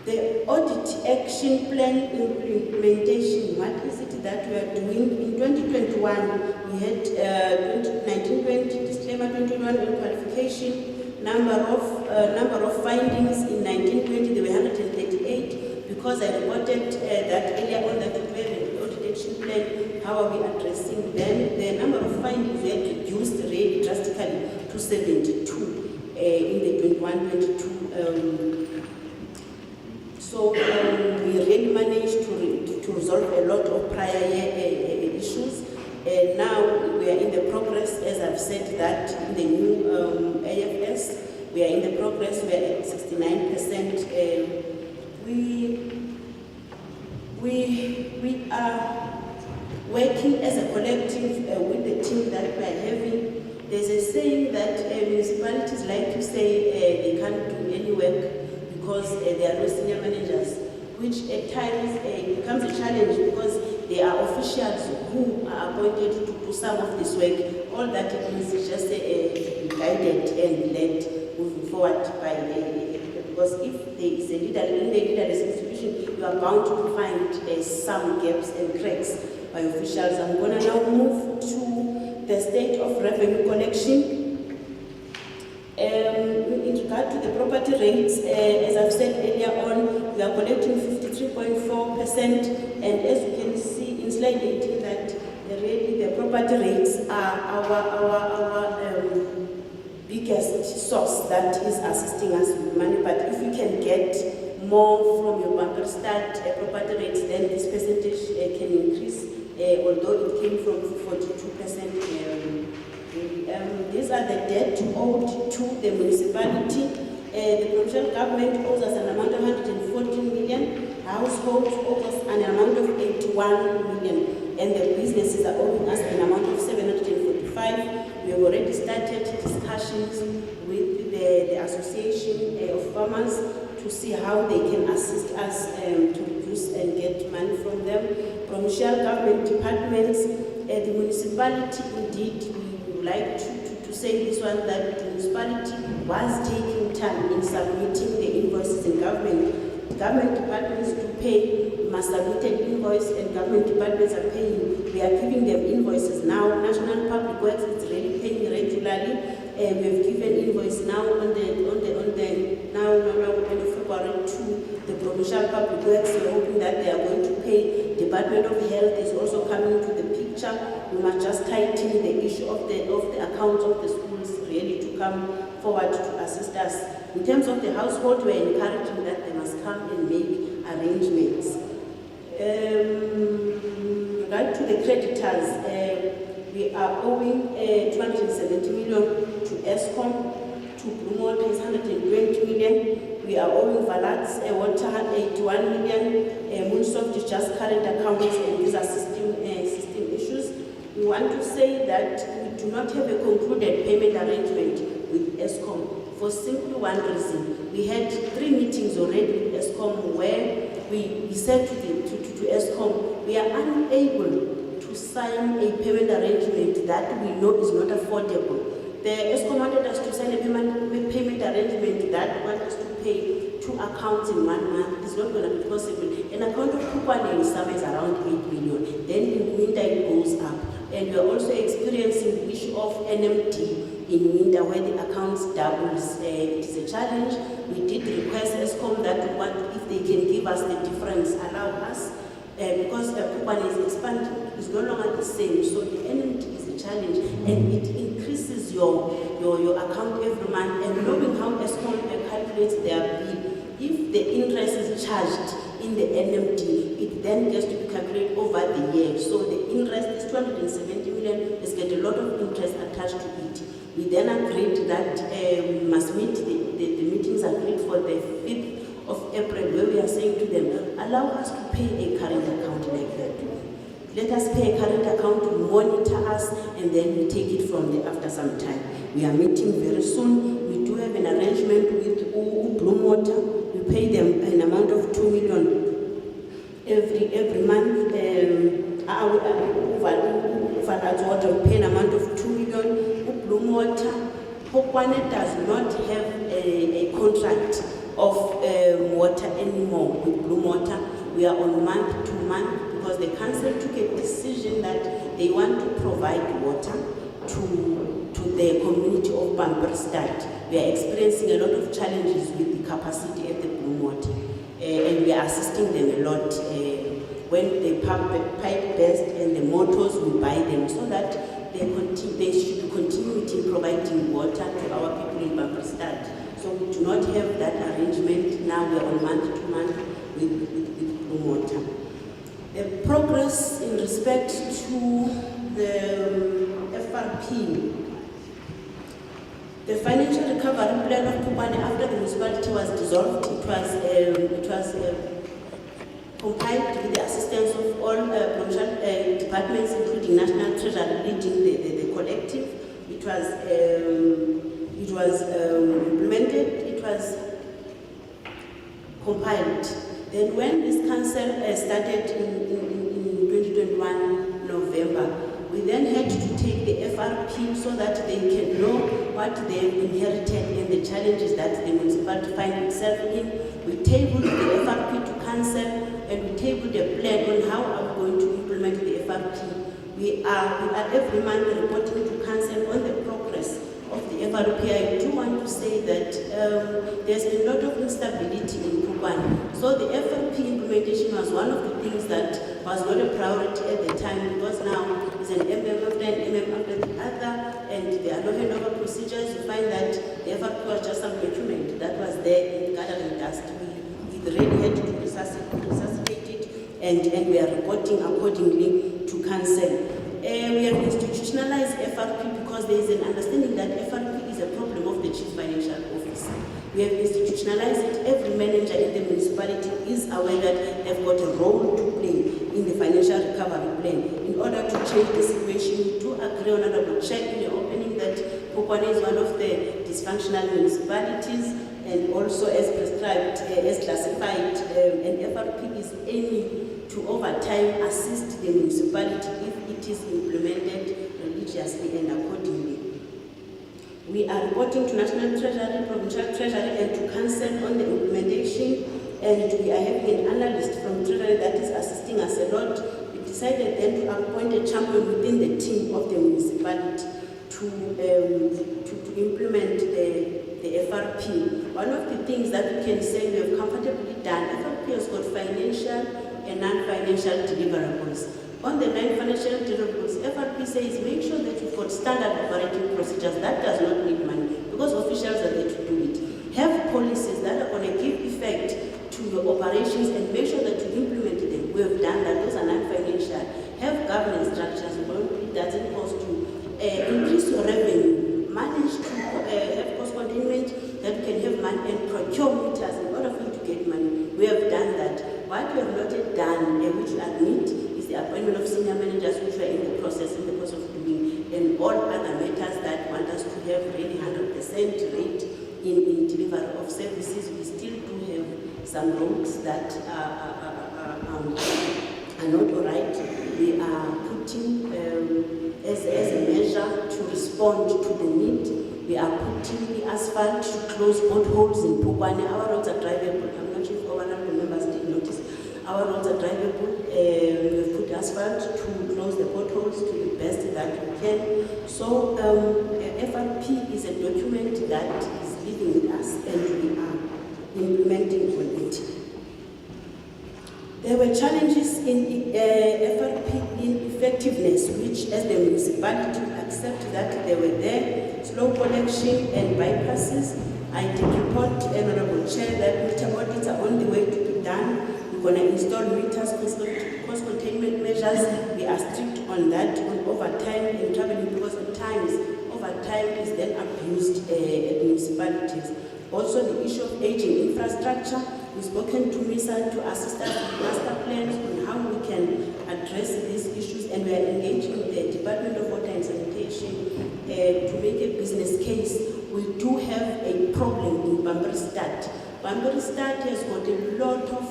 The audit action plan implementation, what is it that we are doing? In 2021, we had 1920 disclaimer, 21 qualification, number of findings in 1920, there were 138, because I reported that earlier on that we have an audit action plan, how are we addressing them? The number of findings we had reduced really drastically to 72 in the 21-22. So we really managed to resolve a lot of prior year issues. Now we are in the progress, as I've said, that in the new AFS, we are in the progress, we are at 69%. We are working as a collective with the team that we are having. There's a saying that municipalities like to say they can't do any work because there are no senior managers, which at times becomes a challenge because there are officials who are appointed to do some of this work. All that it means is just guided and led moving forward by because if there is a leader in the leaderless institution, you are bound to find some gaps and cracks by officials. I'm going to now move to the state of revenue collection. In regard to the property rates, as I've said earlier on, we are collecting 53.4%, and as you can see in slide 18, that really the property rates are our biggest source that is assisting us with money. But if we can get more from your banker start property rates, then this percentage can increase, although it came from 42%. These are the debt owed to the municipality. The provincial government owes us an amount of 114 million, households owe us an amount of 81 million, and the businesses are owing us an amount of 745. We have already started discussions with the Association of Farmers to see how they can assist us to reduce and get money from them. Provincial government departments, the municipality indeed, we would like to say this one, that the municipality was taking time in submitting the invoices in government. Government departments to pay must submit an invoice, and government departments are paying. We are giving them invoices now. National Public Works is really paying regularly. We have given invoice now on the February to the Provincial Public Works. We're hoping that they are going to pay. Department of Health is also coming to the picture. We must just tighten the issue of the accounts of the schools really to come forward to assist us. In terms of the household, we are encouraging that they must come and make arrangements. Regard to the creditors, we are owing 270 million to ESCOM, to Blue Water is 120 million. We are owing Valats Water 81 million. Moonsoft is just current accounts, and these are system issues. We want to say that we do not have a concluded payment arrangement with ESCOM for simply one reason. We had 3 meetings already with ESCOM where we said to ESCOM, we are unable to sign a payment arrangement that we know is not affordable. The ESCOM wanted us to sign a payment arrangement that wants us to pay 2 accounts in 1 month. It's not going to be possible. An account of Phokwane in summer is around 8 million. Then in winter it goes up. And we are also experiencing the issue of NMD in winter where the accounts doubles. It is a challenge. We did request ESCOM that if they can give us the difference, allow us, because Phokwane is expanding, it's no longer the same. So the NMD is a challenge, and it increases your account every month. And knowing how ESCOM calculates their bill, if the interest is charged in the NMD, it then gets to be calculated over the year. So the interest is 270 million. Let's get a lot of interest attached to it. We then agreed that we must meet the meetings agreed for the 5th of April, where we are saying to them, allow us to pay a current account like that. let us pay a current account to monitor us, and then we take it from there after some time. We are meeting very soon. We do have an arrangement with Bloom Water. We pay them an amount of 2 million every month. We pay an amount of 2 million. Bloom Water. Phokwane does not have a contract of water anymore with Bloom Water. We are on month to month because the council took a decision that they want to provide water to the community of Bamberstadt. We are experiencing a lot of challenges with the capacity at the Bloom Water, and we are assisting them a lot. When the pipe burst and the motors, we buy them so that they should be continuity in providing water to our people in Bamberstadt. So we do not have that arrangement. Now we are on month to month with Bloom Water. The progress in respect to the FRP, the financial recovery plan of Phokwane after the municipality was dissolved, it was compiled with the assistance of all provincial departments, including National Treasury leading the collective. It was implemented, it was compiled. Then when this council started in 2021 November, we then had to take the FRP so that they can know what they have inherited and the challenges that the municipality finds itself in. We tabled the FRP to council, and we tabled a plan on how are we going to implement the FRP. We are every month reporting to council on the progress of the FRP. I do want to say that there's been a lot of instability in Phokwane. So the FRP implementation was one of the things that was not a priority at the time, because now it's an MM after an MM after the other, and there are no handover procedures. You find that the FRP was just some document that was there in the gathering dust. We really had to resuscitate it, and we are reporting accordingly to council. We have institutionalized FRP because there is an understanding that FRP is a problem of the Chief Financial Officer. We have institutionalized it. Every manager in the municipality is aware that they've got a role to play in the financial recovery plan. In order to change the situation, we do agree, Honorable Chair, in the opening that Phokwane is one of the dysfunctional municipalities, and also as prescribed, as classified, an FRP is aiming to over time assist the municipality if it is implemented religiously and accordingly. We are reporting to National Treasury, Provincial Treasury, and to Council on the implementation, and we are having an analyst from Treasury that is assisting us a lot. We decided then to appoint a champion within the team of the municipality to implement the FRP. One of the things that we can say we have comfortably done, FRP has got financial and non-financial deliverables. On the non-financial deliverables, FRP says make sure that you've got standard operating procedures. That does not need money because officials are there to do it. Have policies that are going to give effect to your operations and make sure that you implement them. We have done that. Those are non-financial. Have governance structures. It doesn't cost you. Increase your revenue. Manage to have cost containment that you can have money and procure meters in order for you to get money. We have done that. What we have not yet done, which we admit, is the appointment of senior managers, which we are in the process of doing, and all other matters that want us to have really 100% rate in delivery of services. We still do have some roads that are not all right. We are putting, as a measure to respond to the need, we are putting the asphalt to close potholes in Phokwane. Our roads are drivable. I'm not sure if honorable members did notice. Our roads are drivable. We've put asphalt to close the potholes to the best that we can. So FRP is a document that is living with us, and we are implementing on it. There were challenges in FRP in effectiveness, which as the municipality accept that they were there. Slow collection and bypasses. I did report, Honorable Chair, that meter audits are on the way to be done. We're going to install meters, cost containment measures. We are strict on that, on overtime and traveling, because at times overtime is then abused at municipalities. Also the issue of aging infrastructure. We've spoken to MISA to assist us with master plans on how we can address these issues, and we are engaging the Department of Water and Sanitation to make a business case. We do have a problem in Bamberstadt. Bamberstadt has got a lot of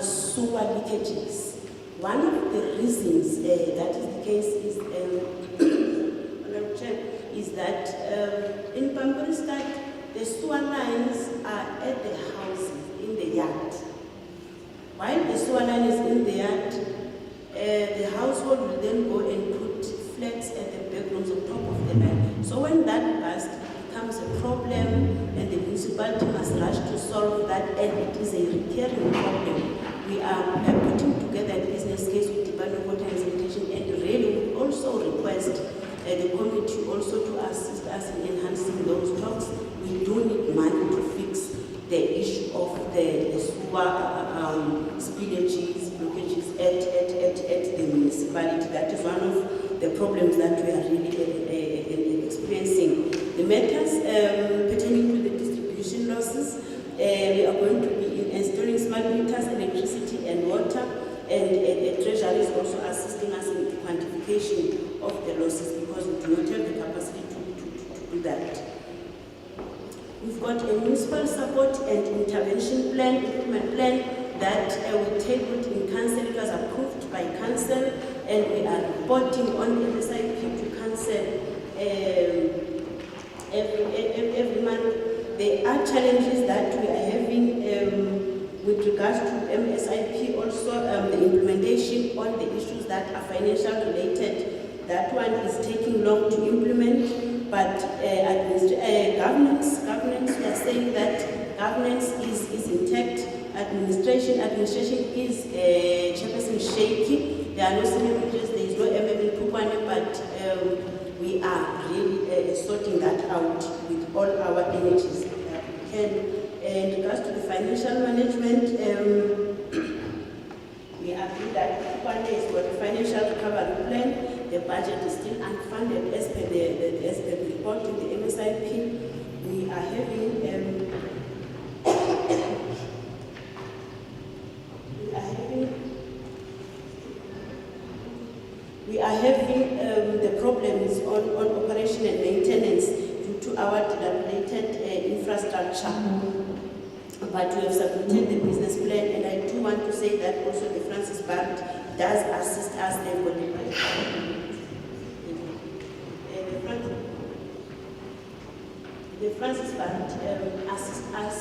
sewer leakages. One of the reasons that is the case is, is that in Bamberstadt, the sewer lines are at the houses, in the yard. While the sewer line is in the yard, the household will then go and put flags at the bedrooms on top of the line. So when that bursts, it becomes a problem, and the municipality must rush to solve that, and it is a recurring problem. We are putting together a business case with Department of Water and Sanitation, and really we also request the committee also to assist us in enhancing those talks. We do need money to fix the issue of the sewer spillages, blockages at the municipality. That is one of the problems that we are really experiencing. The matters pertaining to the distribution losses, we are going to be installing smart meters, electricity and water, and the Treasury is also assisting us in the quantification of the losses, because we do not have the capacity to do that. We've got a municipal support and intervention plan, improvement plan that we tabled in council. It was approved by council, and we are reporting on MSIP to council every month. There are challenges that we are having with regards to MSIP, also the implementation on the issues that are financial related. That one is taking long to implement, but governance, we are saying that governance is intact. Administration is chairperson shaky. There are no senior managers, there is no MM in Phokwane, but we are really sorting that out with all our energies that we can. In regards to the financial management, we agree that Phokwane is for the financial recovery plan. The budget is still unfunded as per the report in the MSIP. We are having the problems on operation and maintenance due to our dilapidated infrastructure. But we have submitted the business plan, and I do want to say that also the Francis Bank does assist us. They've got the Francis Bank assists us.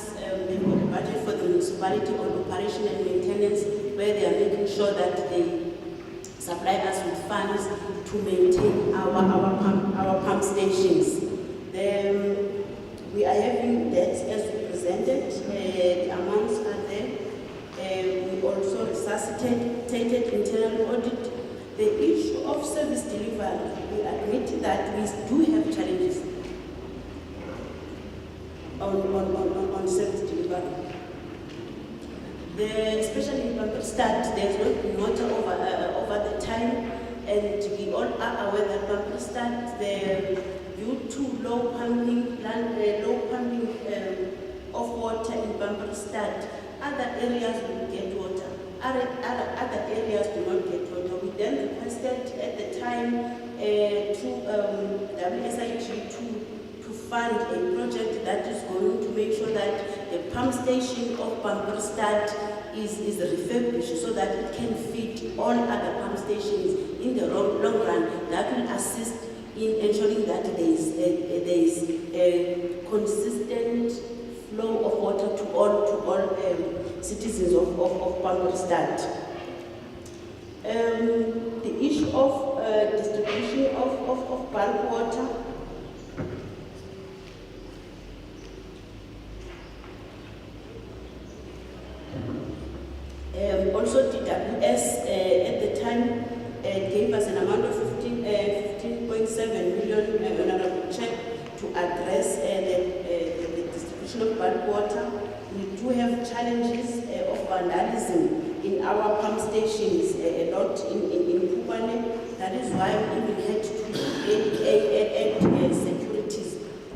They've got a budget for the municipality on operation and maintenance, where they are making sure that they supply us with funds to maintain our pump stations. We are having debts as we presented. The amounts are there. We also resuscitated internal audit. The issue of service delivery, we admit that we do have challenges on service delivery. Especially in Bamberstadt, there has not been water over the time, and we all are aware that Bamberstadt, due to low pumping of water in Bamberstadt, other areas will get water. Other areas do not get water. We then requested at the time to WSIG to fund a project that is going to make sure that the pump station of Bamberstadt is refurbished so that it can feed all other pump stations in the long run. That will assist in ensuring that there is a consistent flow of water to all citizens of Bamberstadt. The issue of distribution of bulk water. Also, DWS at the time gave us an amount of 15.7 million honorable check to address the distribution of bulk water. We do have challenges of vandalism in our pump stations a lot in Phokwane. That is why we even had to add securities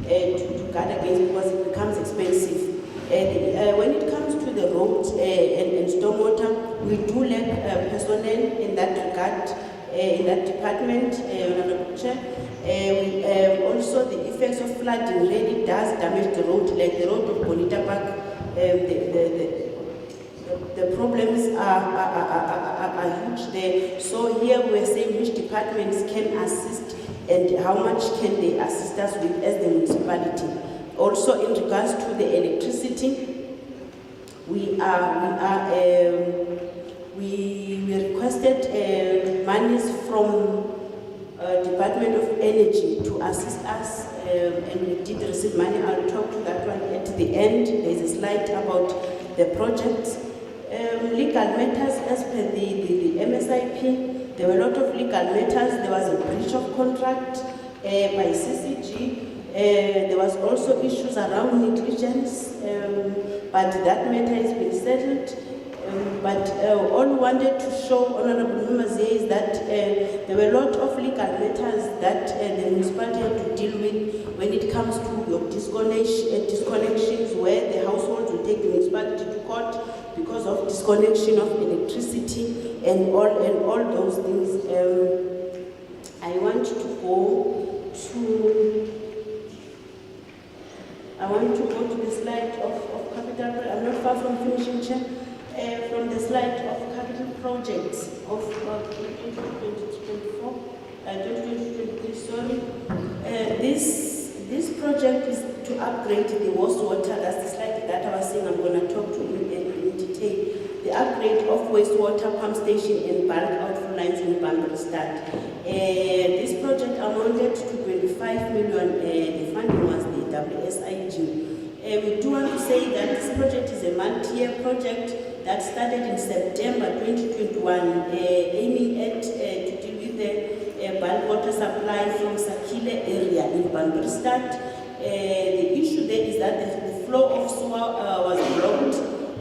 to guard against, because it becomes expensive. When it comes to the road and stormwater, we do lack personnel in that regard, in that department, Honorable Chair. Also, the effects of flooding really does damage the road, like the road of Bonita Park. The problems are huge there. So here we're saying which departments can assist and how much can they assist us with as the municipality. Also, in regards to the electricity, we requested monies from Department of Energy to assist us, and we did receive money. I'll talk to that one at the end. There's a slide about the project. Legal matters, as per the MSIP, there were a lot of legal matters. There was a breach of contract by CCG. There was also issues around negligence, but that matter has been settled. But all we wanted to show, Honorable Members, here is that there were a lot of legal matters that the municipality had to deal with when it comes to your disconnections, where the households will take the municipality to court because of disconnection of electricity and all those things. I want to go to the slide of capital. I'm not far from finishing, Chair. From the slide of capital projects of 2023, sorry. This project is to upgrade the wastewater. That's the slide that I was saying I'm going to talk to in detail. The upgrade of wastewater pump station and bulk outflow lines in Bambergstad. This project amounted to 25 million. The funding was the WSIG. We do want to say that this project is a multi-year project that started in September 2021, aiming at to deal with the bulk water supply from Sakile area in Bambergstad. The issue there is that the flow of sewer was blocked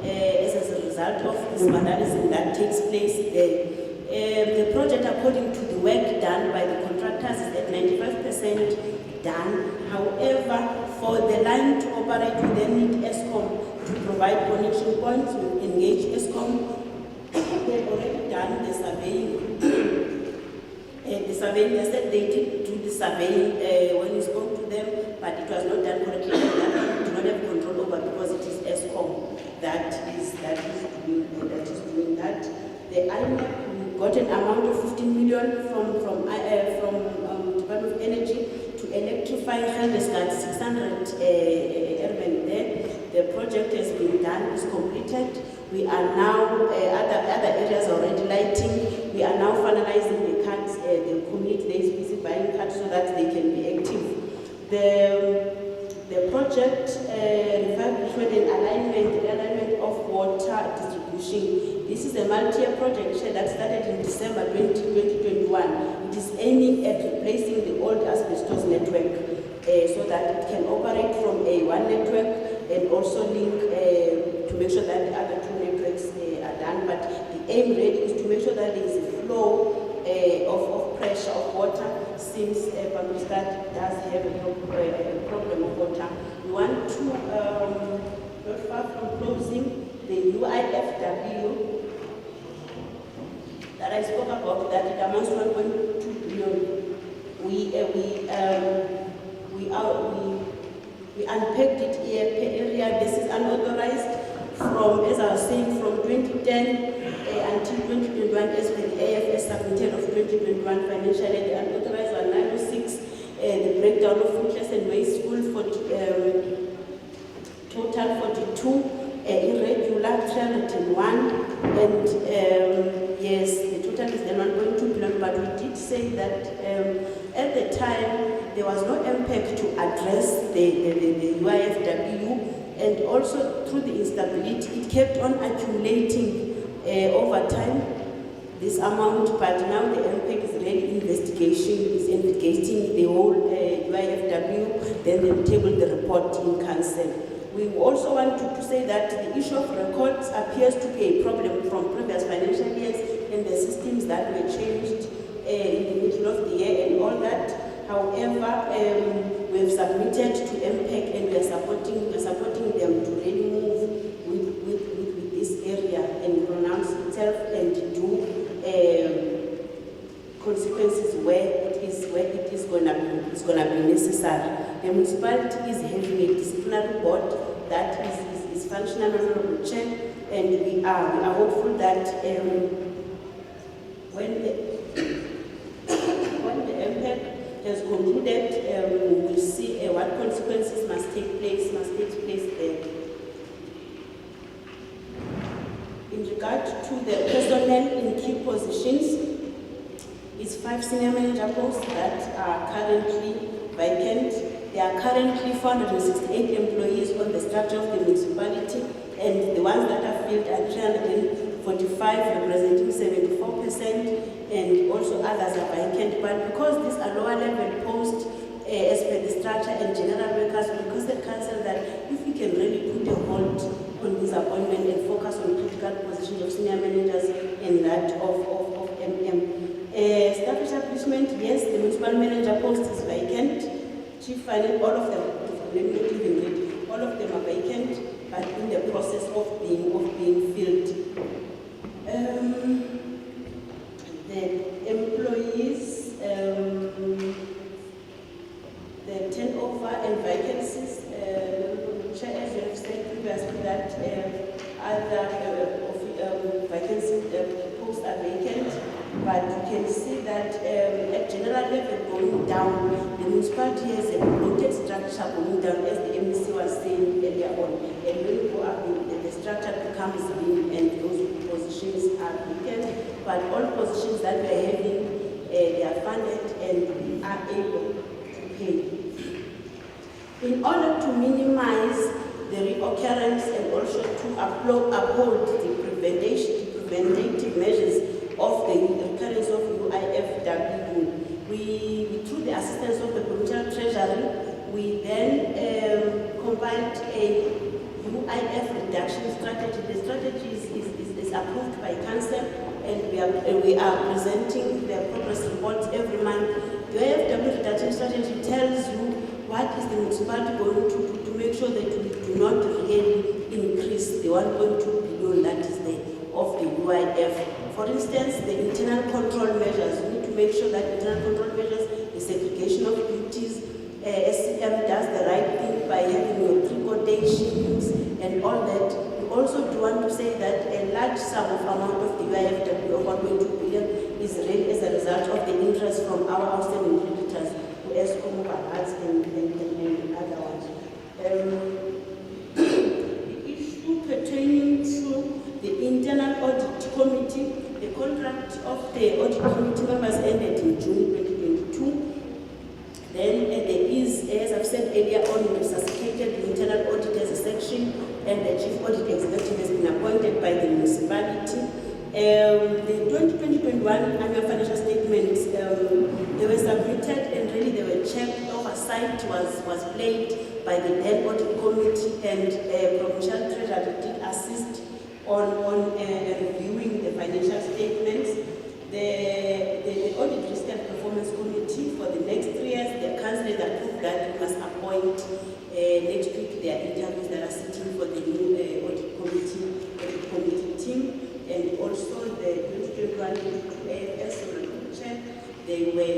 as a result of this vandalism that takes place there. The project, according to the work done by the contractors, is at 95% done. However, for the line to operate, we then need ESCOM to provide connection points. We engage ESCOM. They've already done the surveying. They said they did do the surveying when we spoke to them, but it was not done correctly. That we do not have control over because it is ESCOM that is doing that. The IMEC, we got an amount of 15 million from Department of Energy to electrify Helderstad 600 urban there. The project has been done, is completed. We are now, other areas are already lighting. We are now finalizing the cards, the community is busy buying cards so that they can be active. The project refurbishment and alignment of water distribution. This is a multi-year project that started in December 2021. It is aiming at replacing the old asbestos network so that it can operate from one network and also link to make sure that the other two networks are done. But the aim really is to make sure that there is a flow of pressure of water, since Bambergstad does have a problem of water. We want to, not far from closing, the UIFW that I spoke about, that it amounts to 1.2 billion. We unpacked it here per area. This is unauthorized from, as I was saying, from 2010 until 2021, as per the AFS submitted of 2021 financially. The unauthorized were 906. The breakdown of fruitless and wasteful for total 42. Irregular 301, and yes, the total is then 1.2 billion, but we did say that at the time there was no impact to address the UIFW, and also through the instability, it kept on accumulating over time, this amount, but now the impact is really investigating the whole UIFW, then they table the report in council. We also want to say that the issue of records appears to be a problem from previous financial years and the systems that were changed in the middle of the year and all that. However, we have submitted to MPEC and we are supporting them to really move with the municipality is having a disciplinary board that is functional, Honorable Chair, and we are hopeful that when the MPEC has concluded, we'll see what consequences must take place there. In regard to the personnel in key positions, it's 5 senior manager posts that are currently vacant. There are currently 468 employees on the structure of the municipality, and the ones that are filled are 345, representing 74%, and also others are vacant. But because these are lower level posts, as per the structure and general workers, we requested council that if we can really put a hold on this appointment and focus on critical positions of senior managers and that of MM. Staff establishment, yes, the municipal manager post is vacant. Chief finance, all of them, all of them are vacant, but in the process of being filled. The employees, the turnover and vacancies, Chair, as you have said previously, that other vacancy posts are vacant, but you can see that at general level going down, the municipality has a bloated structure going down, as the MEC was saying earlier on, and when you go up, the structure becomes lean and those positions are vacant, but all positions that we are having, they are funded and we are able to pay. In order to minimize the reoccurrence and also to uphold the preventative measures of the recurrence of UIFW, we through the assistance of the Provincial Treasury, we then compiled a UIF reduction strategy. The strategy is approved by council, and we are presenting the progress reports every month. The UIFW reduction strategy tells you what is the municipality going to do to make sure that we do not really increase the 1.2 billion that is there of the UIF. For instance, the internal control measures, we need to make sure that internal control measures, the segregation of duties, SCM does the right thing by having your pre-quotations and all that. We also do want to say that a large sum of amount of the UIFW of 1.2 billion is really as a result of the interest from our outstanding creditors, who ESCOM, Barats, and other ones. The issue pertaining to the internal audit committee, the contract of the audit committee members ended in June 2022. Then there is, as I've said earlier on, we resuscitated the internal audit as a section, and the chief audit executive has been appointed by the municipality. The 2020-21 annual financial statements, they were submitted and really they were checked. Oversight was played by the then audit committee, and Provincial Treasury did assist on reviewing the financial statements. The Audit Risk and Performance Committee for the next 3 years, the council has approved that we must appoint next week their interviews that are sitting for the new audit committee team, and also the 2021 AFS chair. They were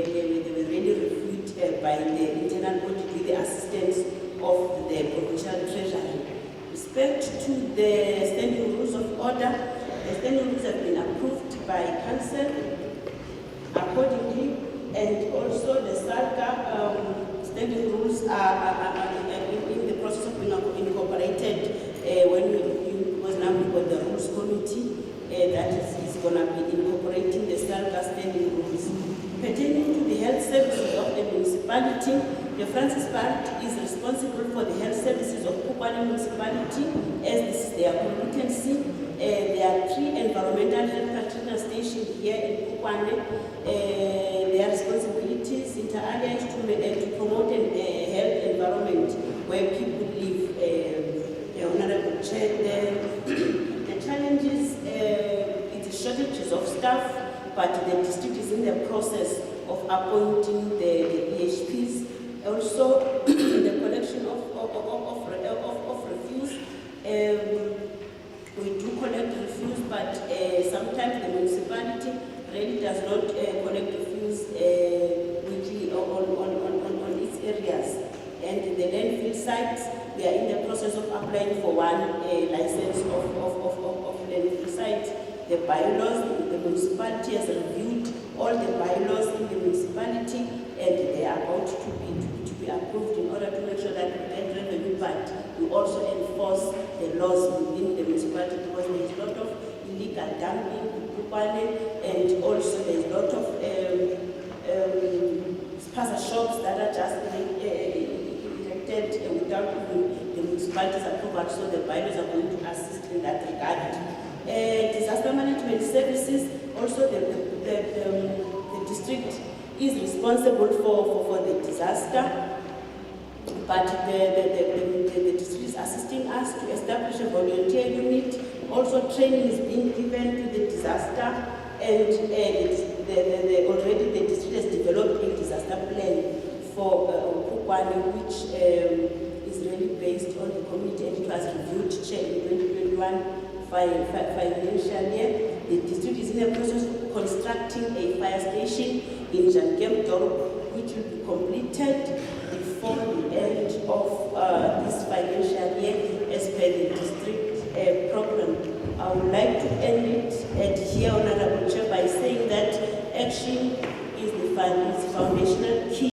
really reviewed by the internal audit with the assistance of the Provincial Treasury. Respect to the standing rules of order, the standing rules have been approved by council accordingly, and also the SALGA standing rules are in the process of being incorporated when it was now got the rules committee that is going to be incorporating the SALGA standing rules. Pertaining to the health services of the municipality, the Francis Part is responsible for the health services of Phokwane municipality, as this is their competency. There are 3 environmental health practitioner stations here in Phokwane. Their responsibilities inter alia is to promote a health environment where people live. Honorable Chair, the challenges, it is shortages of staff, but the district is in the process of appointing the EHPs. Also, the collection of refuse. We do collect refuse, but sometimes the municipality really does not collect refuse weekly on its areas. And sites. They are in the process of applying for one license of landfill sites. The bylaws, the municipality has reviewed all the bylaws in the municipality, and they are about to be approved in order to make sure that we get revenue, but we also enforce the laws within the municipality, because there is a lot of illegal dumping in Phokwane, and also there is a lot of spaza shops that are just erected without even the municipality's approval, so the bylaws are going to assist in that regard. Disaster management services, also the district is responsible for the disaster, but the district is assisting us to establish a volunteer unit. Also training is being given to the disaster, and already the district has developed a disaster plan for Phokwane, which is really based on the community, and it was reviewed in 2021 financial year. The district is in the process of constructing a fire station in Jangem Dorp, which will be completed before the end of this financial year as per the district program. I would like to end it here, Honorable Chair, by saying that action is the foundational key